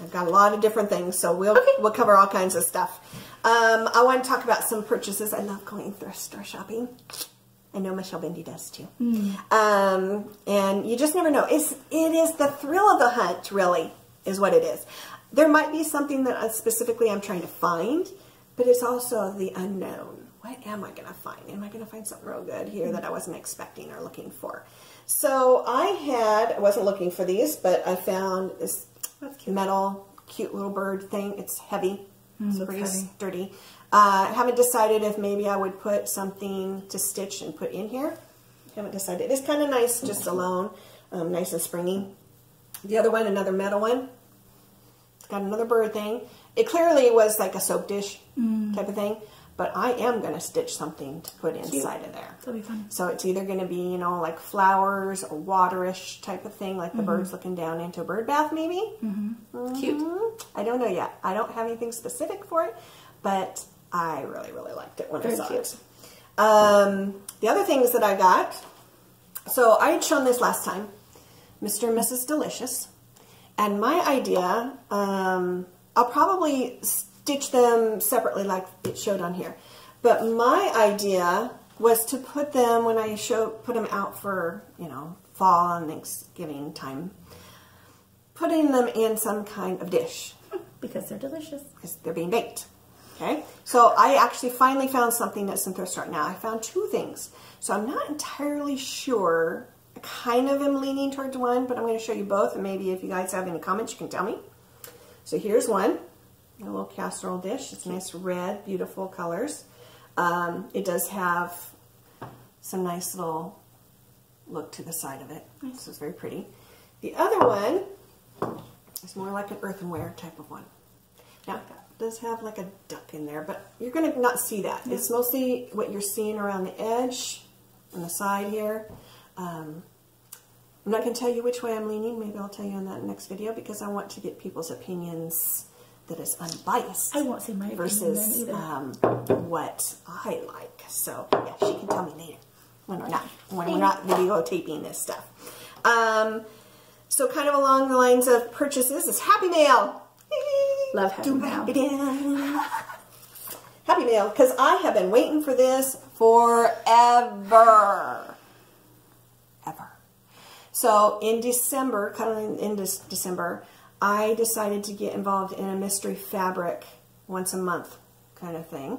I've got a lot of different things, so we'll cover all kinds of stuff. I want to talk about some purchases. I love going thrift store shopping. I know Michelle Bendy does too. And you just never know. It is the thrill of the hunt, really, is what it is. There might be something that specifically I'm trying to find, but it's also the unknown. What am I going to find? Am I going to find something real good here that I wasn't expecting or looking for? So I wasn't looking for these, but I found this metal, cute little bird thing. It's heavy. It's pretty sturdy. I haven't decided if maybe I would put something to stitch and put in here. Haven't decided. It's kind of nice just alone. Nice and springy. The other one, another metal one. Got another bird thing. It clearly was like a soap dish type of thing, but I am going to stitch something to put inside of there. That'll be fun. So it's either going to be, you know, like flowers or waterish type of thing, like the bird's looking down into a bird bath maybe. Cute. I don't know yet. I don't have anything specific for it, but I really, really liked it when I saw it. The other things that I got, so I had shown this last time, Mr. and Mrs. Delicious. And my idea, I'll probably stitch them separately like it showed on here. But my idea was to put them, when I put them out for, you know, fall and Thanksgiving time, putting them in some kind of dish. Because they're delicious. Because they're being baked. Okay? So I actually finally found something that's in thrift store. Now I found two things. So I'm not entirely sure. I kind of am leaning towards one, but I'm going to show you both, and maybe if you guys have any comments, you can tell me. So here's one, a little casserole dish. It's nice red, beautiful colors. It does have some nice little look to the side of it. Nice. So it's very pretty. The other one is more like an earthenware type of one. Now, it does have like a duck in there, but you're going to not see that. Yeah. It's mostly what you're seeing around the edge on the side here. I'm not going to tell you which way I'm leaning. Maybe I'll tell you in that next video because I want to get people's opinions that is unbiased. I won't say my versus what I like. So yeah, she can tell me later when we're not videotaping this stuff. So kind of along the lines of purchases is Happy Mail. Love Happy Mail. Happy Mail, because I have been waiting for this forever. So in December, kind of in December, I decided to get involved in a mystery fabric once a month kind of thing.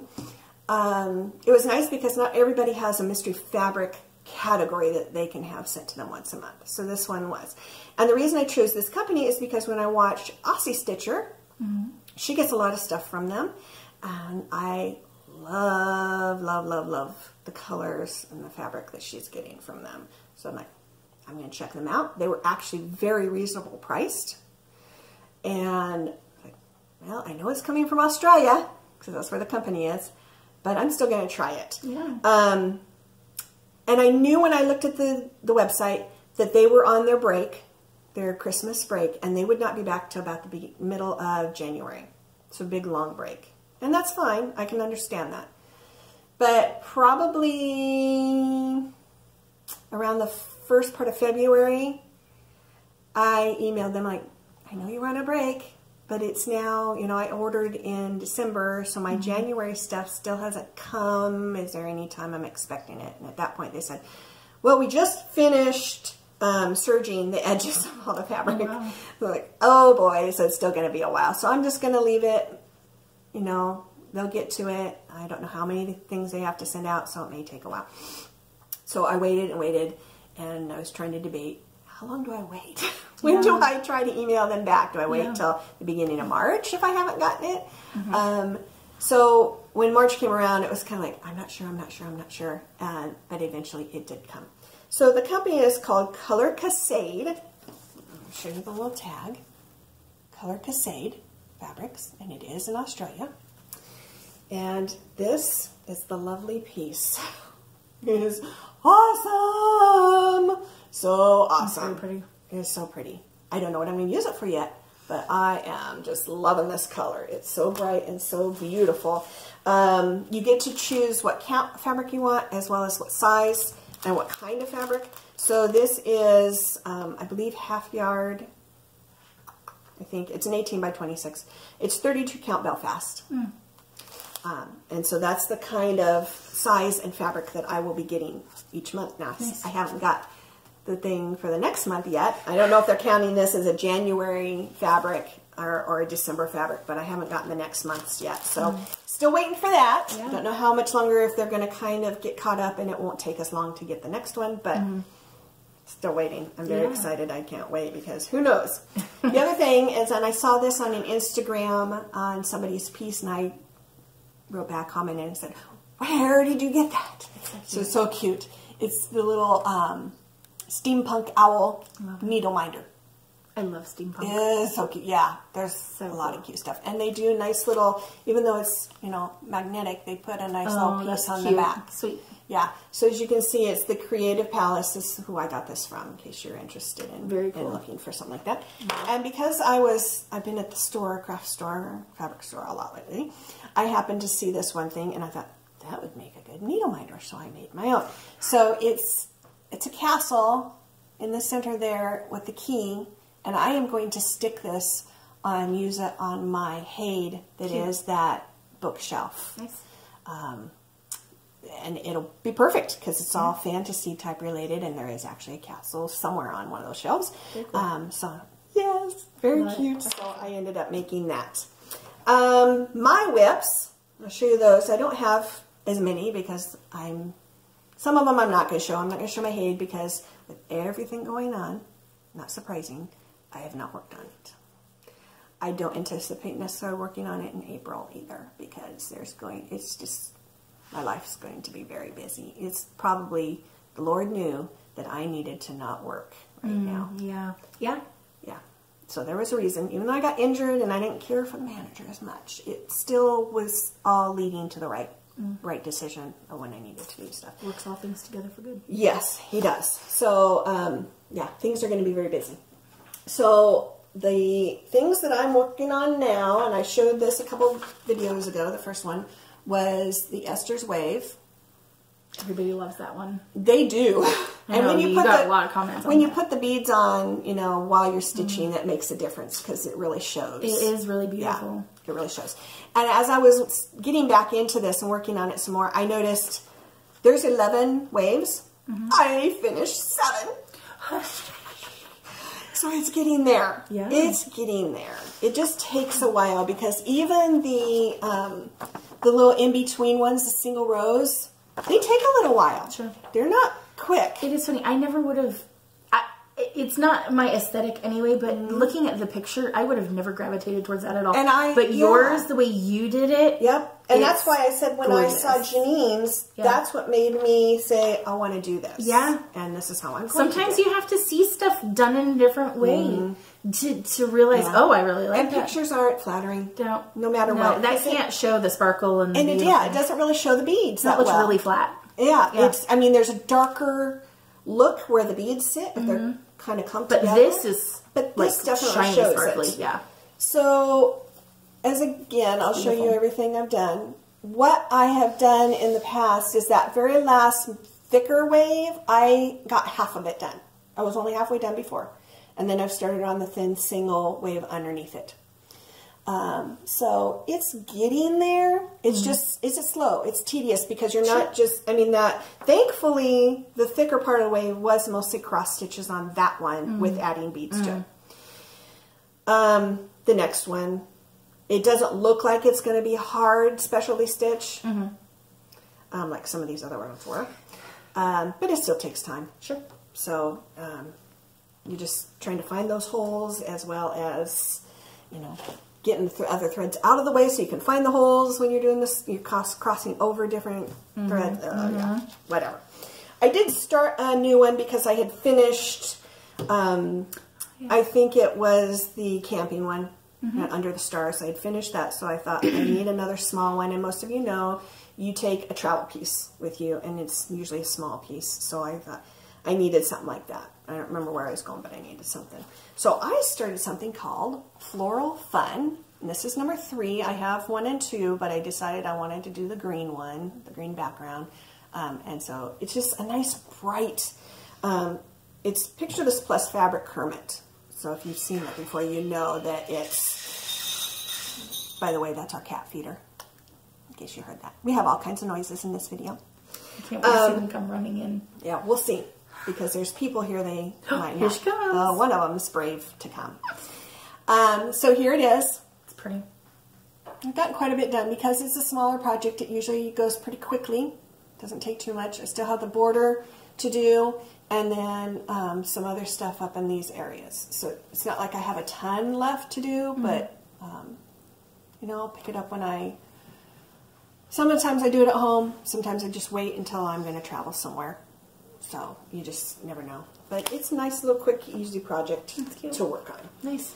It was nice because not everybody has a mystery fabric category that they can have sent to them once a month. So this one was. And the reason I chose this company is because when I watch Aussie Stitcher, she gets a lot of stuff from them. And I love, love, love, love the colors and the fabric that she's getting from them. So I'm like, I'm going to check them out. They were actually very reasonable priced. And, well, I know it's coming from Australia, because that's where the company is, but I'm still going to try it. Yeah. And I knew when I looked at the website that they were on their break, their Christmas break, and they would not be back till about the middle of January. So a big, long break. And that's fine. I can understand that. But probably around the first part of February, I emailed them like, I know you were on a break, but it's now, you know, I ordered in December, so my January stuff still hasn't come. Is there any time I'm expecting it? And at that point they said, well, we just finished serging the edges of all the fabric. Wow. Like, oh boy, so it's still going to be a while. So I'm just going to leave it, you know, they'll get to it. I don't know how many things they have to send out, so it may take a while. So I waited and waited, and I was trying to debate, how long do I wait? When do I try to email them back? Do I wait till the beginning of March if I haven't gotten it? So when March came around, it was kind of like, I'm not sure. But eventually it did come. So the company is called Color Cascade. I'll show you the little tag. Color Cascade Fabrics, and it is in Australia. And this is the lovely piece. It is awesome! So awesome. It's very pretty. It is so pretty. I don't know what I'm going to use it for yet, but I am just loving this color. It's so bright and so beautiful. You get to choose what count fabric you want, as well as what size and what kind of fabric. So this is, I believe, half yard. I think it's an 18 by 26. It's 32 count Belfast. And so that's the kind of size and fabric that I will be getting each month. Now, I haven't got the thing for the next month yet. I don't know if they're counting this as a January fabric or a December fabric, but I haven't gotten the next month's yet. So still waiting for that. Yeah. Don't know how much longer, if they're going to kind of get caught up and it won't take as long to get the next one, but still waiting. I'm very excited. I can't wait because who knows. The other thing is, and I saw this on an Instagram on somebody's piece, and I wrote back, commented, and said, where did you get that? So it's so cute. It's the little steampunk owl needle minder. I love steampunk. It's so cute. Yeah, there's a lot of cute stuff. And they do a nice little, even though it's, you know, magnetic, they put a nice little piece on the back. Sweet. Yeah. So as you can see, it's the Creative Palace. This is who I got this from, in case you're interested in, looking for something like that. And because I've been at the store, craft store, fabric store a lot lately, I happened to see this one thing, and I thought, that would make a good needle minder, so I made my own. So it's a castle in the center there with the key, and I am going to stick this on, use it on my Haid that is that bookshelf. Nice. And it'll be perfect because it's all fantasy type related, and there is actually a castle somewhere on one of those shelves. Cool. So yes, very cute. So I ended up making that. My whips, I'll show you those. I don't have as many because some of them I'm not going to show. I'm not going to show my Haid because with everything going on, not surprising, I have not worked on it. I don't anticipate necessarily working on it in April either because it's just my life's going to be very busy. It's probably, the Lord knew that I needed to not work right now. Yeah. Yeah. Yeah. So there was a reason. Even though I got injured and I didn't care for the manager as much, it still was all leading to the right decision of when I needed to do stuff. Works all things together for good. Yes, he does. So, yeah, things are going to be very busy. So the things that I'm working on now, and I showed this a couple videos ago, the first one was the Esther's Wave. Everybody loves that one. They do. And when you got a lot of comments when you put the beads on, you know, while you're stitching, that makes a difference because it really shows. It is really beautiful. Yeah, it really shows. And as I was getting back into this and working on it some more, I noticed there's 11 waves. I finished 7. So it's getting there. Yeah. It's getting there. It just takes a while because even the little in-between ones, the single rows, they take a little while. Sure. They're not quick. It is funny. I never would have... It's not my aesthetic anyway, but looking at the picture, I would have never gravitated towards that at all. But yours, the way you did it... Yep. And that's why I said when gorgeous. I saw Janine's, that's what made me say, I want to do this. Yeah. And this is how I'm going Sometimes you have to see stuff done in a different way to realize, oh, I really like that. And pictures aren't flattering. No matter what. That can't show the sparkle and the it doesn't really show the beads that looks well. really flat. Yeah. It's, I mean, there's a darker look where the beads sit if they're kind of clumped together. This is but like this definitely shiny, shows sparkly. it. Yeah. So, I'll show you everything I've done. What I have done in the past is that very last thicker wave, I got half of it done. I was only halfway done before. And then I've started on the thin single wave underneath it. So it's getting there. It's it's slow. It's tedious because you're not just, thankfully the thicker part of the wave was mostly cross stitches on that one with adding beads to it. The next one, it doesn't look like it's going to be hard specialty stitch, like some of these other ones were, but it still takes time. Sure. So you're just trying to find those holes as well as, getting the other threads out of the way so you can find the holes when you're doing this. You're crossing over different threads. Whatever. I did start a new one because I had finished, I think it was the camping one, Under the Stars. I had finished that, so I thought I need another small one. And most of you know, you take a travel piece with you, and it's usually a small piece. So I thought I needed something like that. I don't remember where I was going, but I needed something. So I started something called Floral Fun. And this is number 3. I have 1 and 2, but I decided I wanted to do the green one, the green background. And so it's just a nice bright, it's Picture This Plus Fabric Kermit. So if you've seen it before, you know that it's, by the way, that's our cat feeder, in case you heard that. We have all kinds of noises in this video. I can't wait to see them come running in. Yeah, we'll see. Because there's people here, they might Here not. she comes. One of them is brave to come. So here it is. It's pretty. I've gotten quite a bit done. Because it's a smaller project, it usually goes pretty quickly. Doesn't take too much. I still have the border to do. And then some other stuff up in these areas. So it's not like I have a ton left to do. But, I'll pick it up when sometimes I do it at home. Sometimes I just wait until I'm going to travel somewhere. So you just never know. But it's a nice little quick, easy project to work on. Nice.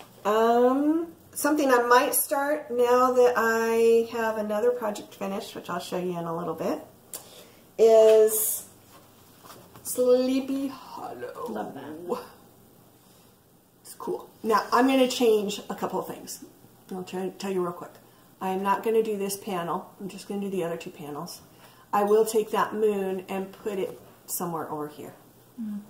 Something I might start now that I have another project finished, which I'll show you in a little bit, is Sleepy Hollow. Love that. It's cool. Now, I'm going to change a couple of things. I'll try to tell you real quick. I'm not going to do this panel. I'm just going to do the other 2 panels. I will take that moon and put it somewhere over here.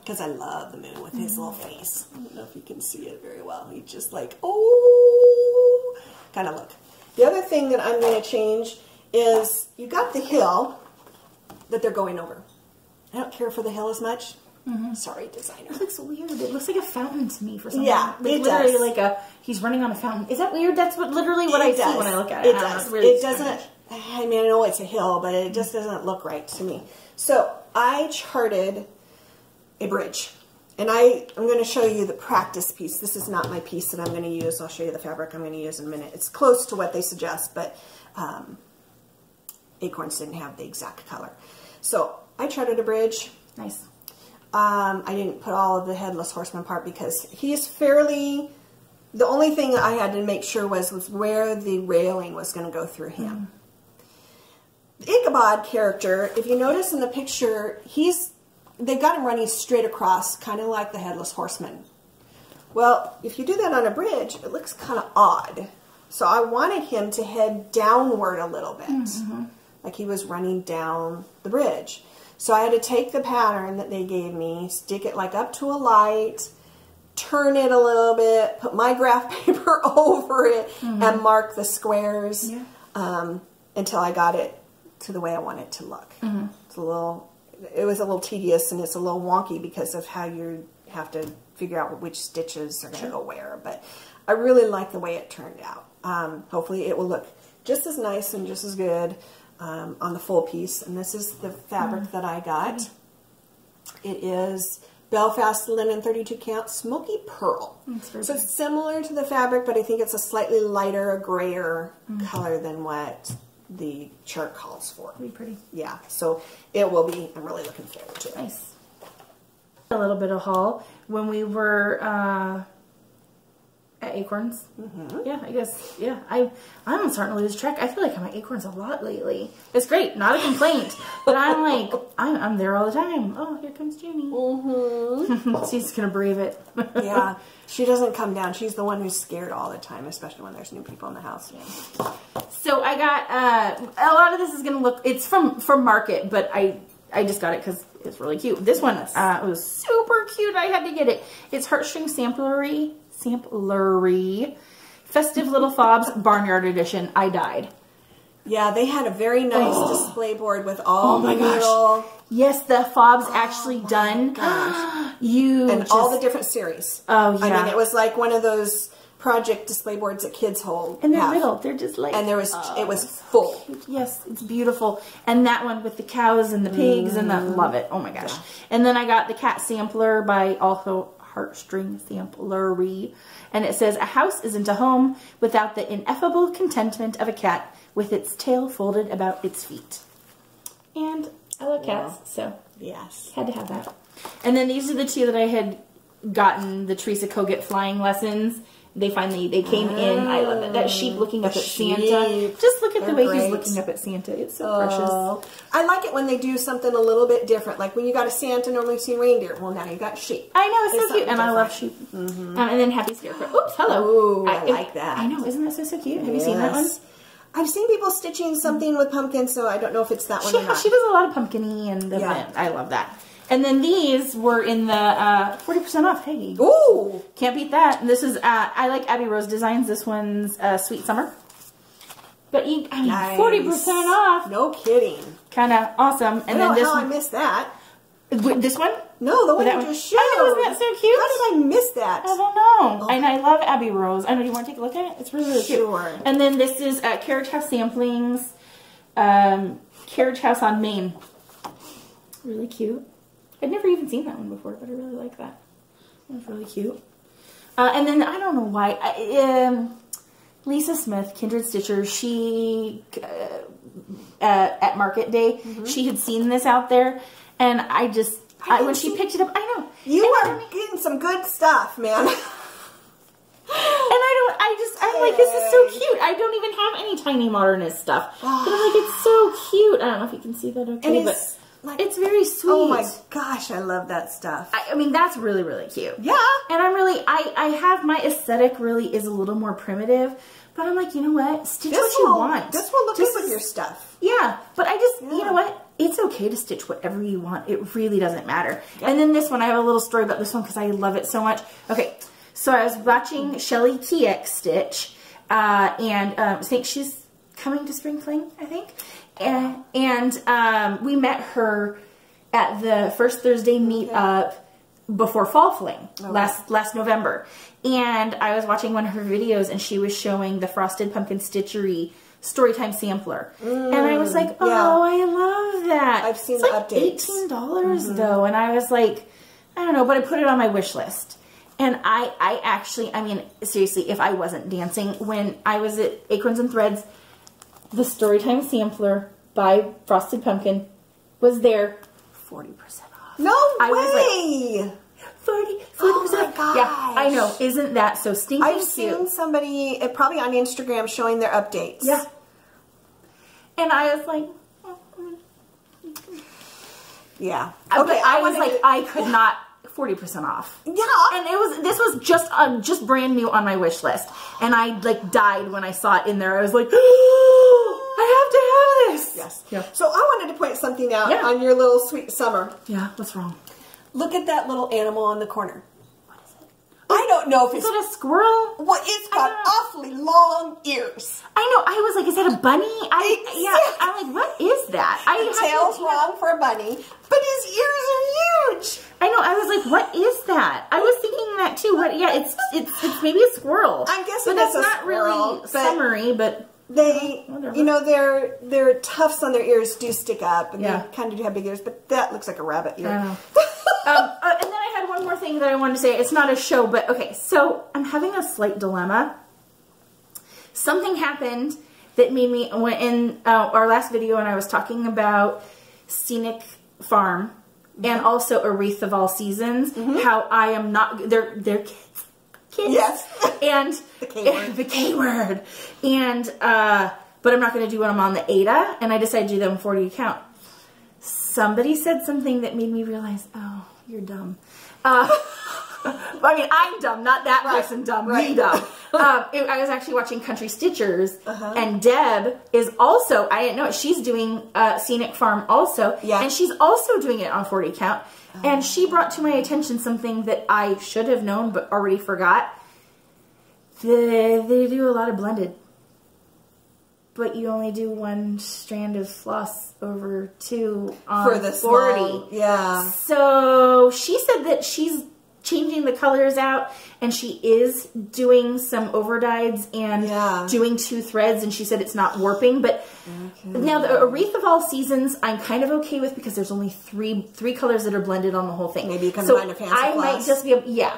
Because I love the moon with his little face. I don't know if you can see it very well. He's just like, oh, kind of look. The other thing that I'm going to change is you got the hill that they're going over. I don't care for the hill as much. Sorry, designer. It looks weird. It looks like a fountain to me for some reason. Like literally like he's running on a fountain. Is that weird? That's literally what I see when I look at it. It does. It doesn't, I mean, I know it's a hill, but it just doesn't look right to me. So I charted a bridge. And I'm going to show you the practice piece. This is not my piece that I'm going to use. I'll show you the fabric I'm going to use in a minute. It's close to what they suggest, but acorns didn't have the exact color. So I charted a bridge. Nice. I didn't put all of the headless horseman part because he's fairly, the only thing I had to make sure was where the railing was going to go through him. The Ichabod character, if you notice in the picture, they've got him running straight across, kind of like the headless horseman. Well, if you do that on a bridge, it looks kind of odd. So I wanted him to head downward a little bit, like he was running down the bridge. So I had to take the pattern that they gave me, stick it like up to a light, turn it a little bit, put my graph paper over it, and mark the squares until I got it to the way I want it to look. It was a little tedious and it's a little wonky because of how you have to figure out which stitches are going to go where. But I really like the way it turned out. Hopefully it will look just as nice and just as good on the full piece. And this is the fabric that I got. It is Belfast linen 32 count smoky pearl. So it's similar to the fabric, but I think it's a slightly lighter, a grayer color than what the chart calls for. It'll be pretty. Yeah, so it will be. I'm really looking forward to it. Nice. A little bit of haul when we were at Acorns. Yeah, I guess. Yeah, I'm starting to lose track. I feel like I'm at Acorns a lot lately. It's great, not a complaint, but I'm like I'm there all the time. Oh, here comes Junie. She's gonna brave it. Yeah, she doesn't come down. She's the one who's scared all the time, especially when there's new people in the house. So I got a lot of this is gonna look. It's from Market, but I just got it because it's really cute. This one was super cute. I had to get it. It's Heartstring Samplery. Festive Little Fobs Barnyard Edition. I died. Yeah, they had a very nice display board with all the little... Yes, the fobs actually done. And all the different series. Oh, yeah. I mean, it was like one of those project display boards that kids hold. And they're little. They're just like... And it was full. Yes, it's beautiful. And that one with the cows and the pigs and the... Love it. Oh, my gosh. Yeah. And then I got the cat sampler by also Heartstring Samplery. And it says, a house isn't a home without the ineffable contentment of a cat with its tail folded about its feet. And I love cats, so yes, had to have that. And then these are the two that I had gotten, the Teresa Kogut flying lessons. They came in. I love it. That sheep looking up at Santa. Just look at the way he's looking up at Santa. It's so precious. I like it when they do something a little bit different. Like when you got a Santa, normally you've seen reindeer. Well, now you got sheep. I know, it's so cute. And I love sheep. And then Happy Scarecrow. Oops, hello. Ooh, I like that. I know, isn't that so cute? Have you seen that one? I've seen people stitching something with pumpkins, so I don't know if it's that one or not. She does a lot of pumpkin-y and I love that. And then these were in the 40% off. Hey. Ooh! Can't beat that. And this is, I like Abby Rose Designs. This one's Sweet Summer. But, nice. 40% off. No kidding. Kind of awesome. And then this one. I missed that. This one? No, the one you just showed. I know, isn't that so cute? How did I miss that? I don't know. Oh. And I love Abby Rose. I know, you want to take a look at it? It's really, really cute. Sure. And then this is Carriage House Samplings. Carriage House on Main. Really cute. I'd never even seen that one before, but I really like that. That's really cute. And then, I don't know why, Lisa Smith, Kindred Stitcher, she, at Market Day, she had seen this out there, and when she picked it up, I know. You are getting some good stuff, man. I'm like, this is so cute. I don't even have any tiny modernist stuff. But I'm like, it's so cute. I don't know if you can see that okay, but... Like, it's very sweet. Oh my gosh, I love that stuff. I mean, that's really, really cute. Yeah. And I'm really, I have, my aesthetic really is a little more primitive, but I'm like, you know what? Stitch what you want. This will look good with your stuff. Yeah. But I just, you know what? It's okay to stitch whatever you want. It really doesn't matter. Yep. And then this one, I have a little story about this one because I love it so much. Okay. So I was watching Shelly Kieck stitch, and I think she's coming to Spring Fling, I think. And we met her at the First Thursday meetup before Fall Fling last November. And I was watching one of her videos, and she was showing the Frosted Pumpkin Stitchery Storytime Sampler. And I was like, oh, I love that. I've seen the updates. $18 though. And I was like, I don't know, but I put it on my wish list. And I actually, I mean, seriously, if I wasn't dancing, when I was at Acorns and Threads, the Storytime Sampler by Frosted Pumpkin was there 40% off. No I way! was like, 40%. Oh my gosh. Yeah, I know. Isn't that so stinking I've cute? seen somebody, probably on Instagram, showing their updates. Yeah. And I was like, yeah. Okay, I was like, I could not 40% off. Yeah. And this was just brand new on my wish list. And I like died when I saw it in there. I was like, I have to have this. Yes. Yeah. So I wanted to point something out on your little sweet summer. Yeah, what's wrong? Look at that little animal in the corner. What is it? I don't know if is it a squirrel? Well, it's got awfully long ears. I know. I was like, is that a bunny? Yeah. I'm like, what is that? The tail's long for a bunny, but his ears are huge. I know. I was like, what is that? I was thinking that too. What? Yeah, it's maybe a squirrel. I'm guessing but that's it's a not squirrel, really summery, but. They, you know, their tufts on their ears do stick up, and they kind of do have big ears, but that looks like a rabbit ear. I know. And then I had one more thing that I wanted to say. It's not a show, but okay, so I'm having a slight dilemma. Something happened that made me, in our last video, and I was talking about Scenic Farm, and also A Wreath of All Seasons, how I am not, they're kids. Yes. And the K word. The K word. And, but I'm not going to do them on the ADA, and I decided to do them in 40 count. Somebody said something that made me realize, oh, you're dumb. I mean, I'm dumb, not that person dumb, me dumb. I was actually watching Country Stitchers, and Deb is also, I didn't know it, she's doing Scenic Farm also, and she's also doing it on 40 count. And she brought to my attention something that I should have known but already forgot. They do a lot of blended. But you only do one strand of floss over 2 on for the 40. Small, yeah. So she said that she's changing the colors out, and she is doing some overdyes and doing 2 threads, and she said it's not warping. But now the Wreath of All Seasons I'm kind of okay with, because there's only three colors that are blended on the whole thing. Maybe you can find a fancy floss. Might just be yeah.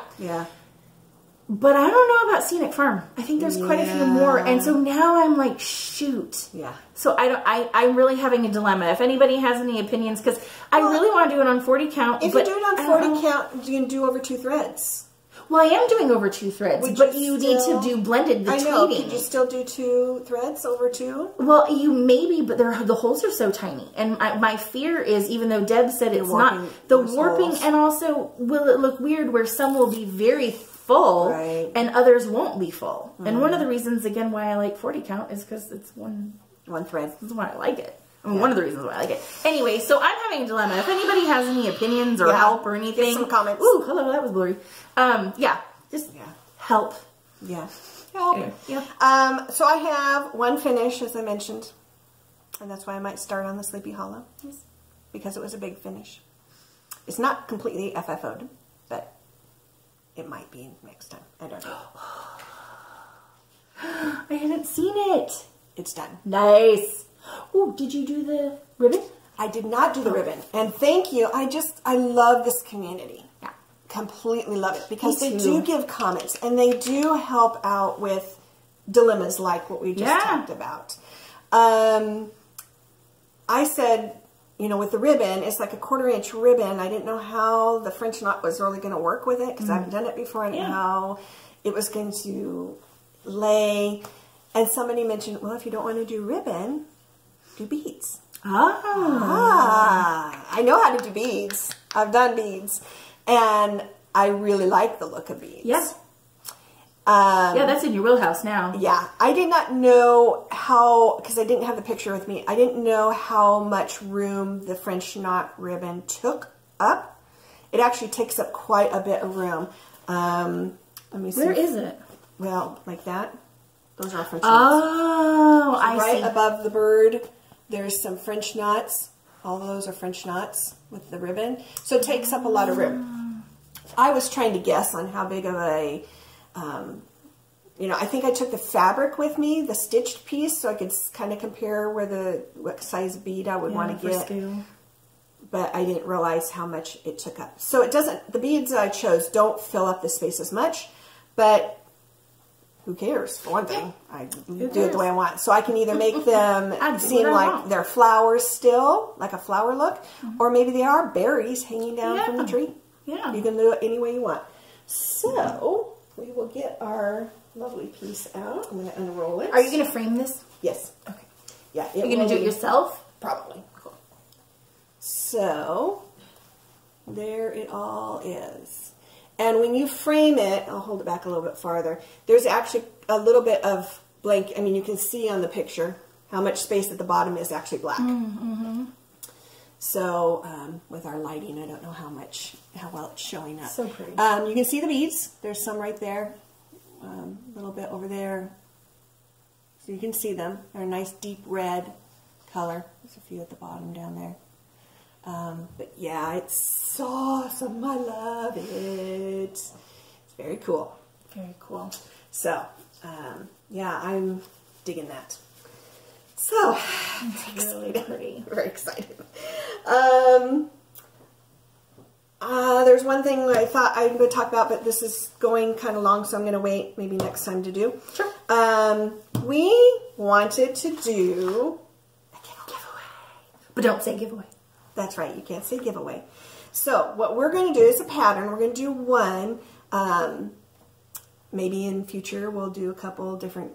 But I don't know about Scenic Farm. I think there's quite a few more, and so now I'm like, shoot. Yeah. So I'm really having a dilemma. If anybody has any opinions, because I really want to do it on 40 count. If you do it on 40 count, you can do over 2 threads. Well, I am doing over 2 threads, but you need to do blended the tweeting. I know. Could you still do 2 threads over 2? Well, you maybe, but the holes are so tiny. And my fear is, even though Deb said it's not, the warping, and also, will it look weird where some will be very full and others won't be full. And one of the reasons, again, why I like 40 count is because it's one thread. That's why I like it. I mean, one of the reasons why I like it. Anyway, so I'm having a dilemma. If anybody has any opinions or help or anything. Give some comments. Ooh, hello, that was blurry. Just help. Yeah. Help. Yeah. So I have one finish, as I mentioned. And that's why I might start on the Sleepy Hollow. Yes. Because it was a big finish. It's not completely FFO'd, but it might be next time. I don't know. I haven't seen it. It's done. Nice. Oh, did you do the ribbon? I did not do the ribbon. And thank you. I love this community. Yeah. Completely love it. Because they do give comments. And they do help out with dilemmas like what we just talked about. I said, you know, with the ribbon, it's like a 1/4-inch ribbon. I didn't know how the French knot was really going to work with it, because I haven't done it before. I didn't know how it was going to lay. And somebody mentioned, well, if you don't want to do ribbon, do beads. I know how to do beads. I've done beads. And I really like the look of beads. Yes. Yeah, that's in your wheelhouse now. Yeah. I did not know how, because I didn't have the picture with me, I didn't know how much room the French knot ribbon took up. It actually takes up quite a bit of room. Let me see. Where is it? Well, like that. Those are French knots. Oh, so I see. Right above the bird, there's some French knots. All of those are French knots with the ribbon. So it takes up a lot of room. I was trying to guess on how big of a... you know, I think I took the fabric with me, the stitched piece, so I could kind of compare what size bead I would want to get. Scale. But I didn't realize how much it took up. So it doesn't, the beads that I chose don't fill up the space as much, but who cares? For one thing, I do it the way I want. So I can either make them seem like they're flowers still, like a flower look, or maybe they are berries hanging down from the tree. Yeah. You can do it any way you want. So we will get our lovely piece out. I'm going to unroll it. Are you going to frame this? Yes. Okay. Yeah. You're going to do it yourself? Probably. Cool. So there it all is. And when you frame it, I'll hold it back a little bit farther. There's actually a little bit of blank. I mean, you can see on the picture how much space at the bottom is actually black. So with our lighting, I don't know how well it's showing up. So pretty. You can see the beads. There's some right there, a little bit over there. So you can see them. They're a nice deep red color. There's a few at the bottom down there. But yeah, it's awesome. I love it. It's very cool. Very cool. So, yeah, I'm digging that. So, really pretty. Very excited. There's one thing I thought I would talk about, but this is going kind of long, so I'm going to wait maybe next time to do. Sure. We wanted to do a giveaway. But don't say giveaway. That's right. You can't say giveaway. So what we're going to do is a pattern. We're going to do one. Maybe in future we'll do a couple different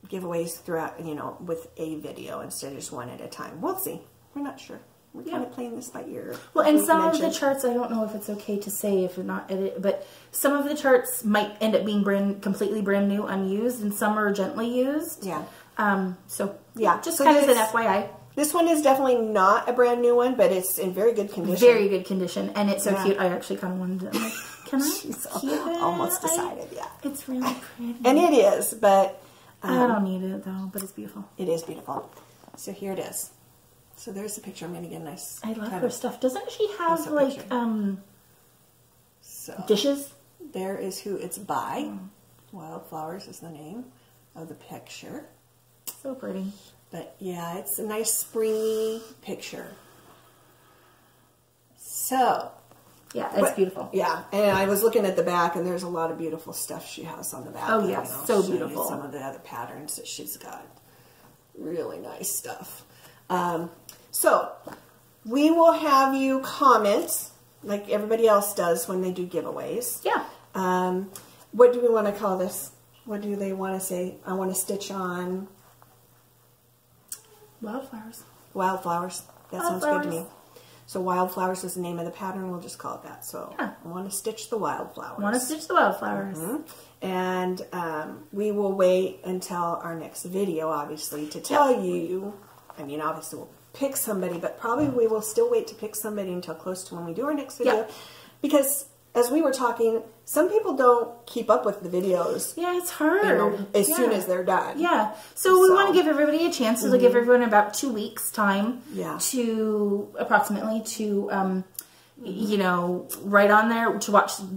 giveaways throughout, you know, with a video instead of just one at a time. We'll see. We're not sure. We're kind of playing this by ear. Well, and some of the charts, I don't know if it's okay to say if you're not edited, but some of the charts might end up being completely brand new, unused, and some are gently used. Yeah. So yeah, just kind of an FYI. This one is definitely not a brand new one, but it's in very good condition. Very good condition, and it's so cute. I actually kind of wanted to. I'm like, can I keep it? Almost decided, yeah. It's really pretty, and it is, but I don't need it though. But it's beautiful. It is beautiful. So here it is. So there's the picture. I'm going to get a nice. I love her stuff. Doesn't she have like dishes? There is who it's by. Wildflowers is the name of the picture. So pretty. But yeah, it's a nice springy picture. So. Yeah, it's beautiful. Yeah, and I was looking at the back, and there's a lot of beautiful stuff she has on the back. Oh yeah, so beautiful. Some of the other patterns that she's got. Really nice stuff. So, we will have you comment, like everybody else does when they do giveaways. Yeah. What do we want to call this? What do they want to say? I want to stitch on... Wildflowers. Wildflowers. That sounds good to me. So, Wildflowers is the name of the pattern. We'll just call it that. So, I want to stitch the wildflowers. Want to stitch the wildflowers. And we will wait until our next video, obviously, to tell you... I mean, obviously we'll pick somebody, but probably we will still wait to pick somebody until close to when we do our next video. Because, as we were talking, some people don't keep up with the videos. Yeah, it's hard. You know, as soon as they're done. Yeah. So we want to give everybody a chance. So give everyone about 2 weeks time to approximately to, you know, write on there to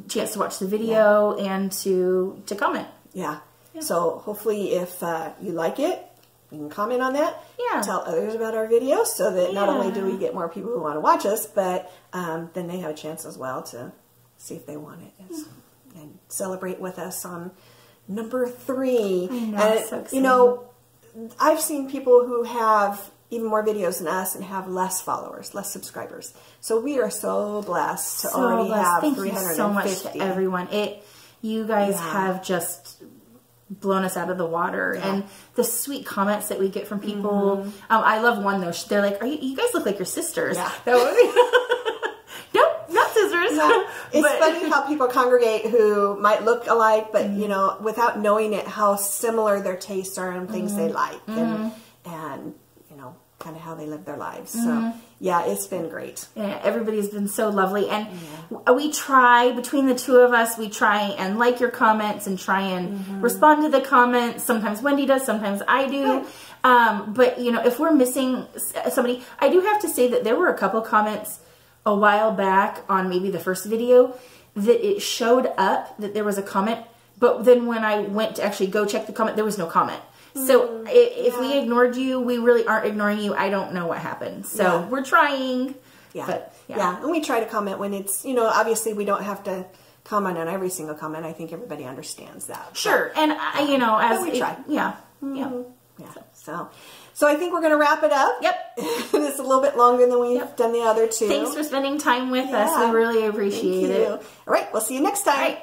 chance to watch the video and to comment. Yeah. So hopefully if you like it, you can comment on that. Yeah. Tell others about our videos so that not only do we get more people who want to watch us, but then they have a chance as well to see if they want it and celebrate with us on number 3. I know, and so you know, I've seen people who have even more videos than us and have less followers, less subscribers. So we are so blessed to already have 350. Thank you so much to everyone. You guys have just blown us out of the water, and the sweet comments that we get from people. I love one though. They're like, you guys look like your sisters." Yeah. Nope, not sisters. No. It's funny how people congregate who might look alike, but you know, without knowing it, how similar their tastes are and things they like, and you know, kind of how they live their lives. So yeah, it's been great. Yeah, everybody's been so lovely, and we try, between the two of us, we try and like your comments and try and respond to the comments. Sometimes Wendy does, sometimes I do. But you know, if we're missing somebody, I do have to say that there were a couple comments a while back on maybe the first video that it showed up that there was a comment, but then when I went to actually go check the comment, there was no comment. So if we ignored you, we really aren't ignoring you. I don't know what happened. So we're trying. And we try to comment when it's, you know, obviously we don't have to comment on every single comment. I think everybody understands that. Sure. And, you know, as we try. Yeah. Yeah. So I think we're going to wrap it up. Yep. It's a little bit longer than we've done the other two. Thanks for spending time with us. We really appreciate it. All right. We'll see you next time.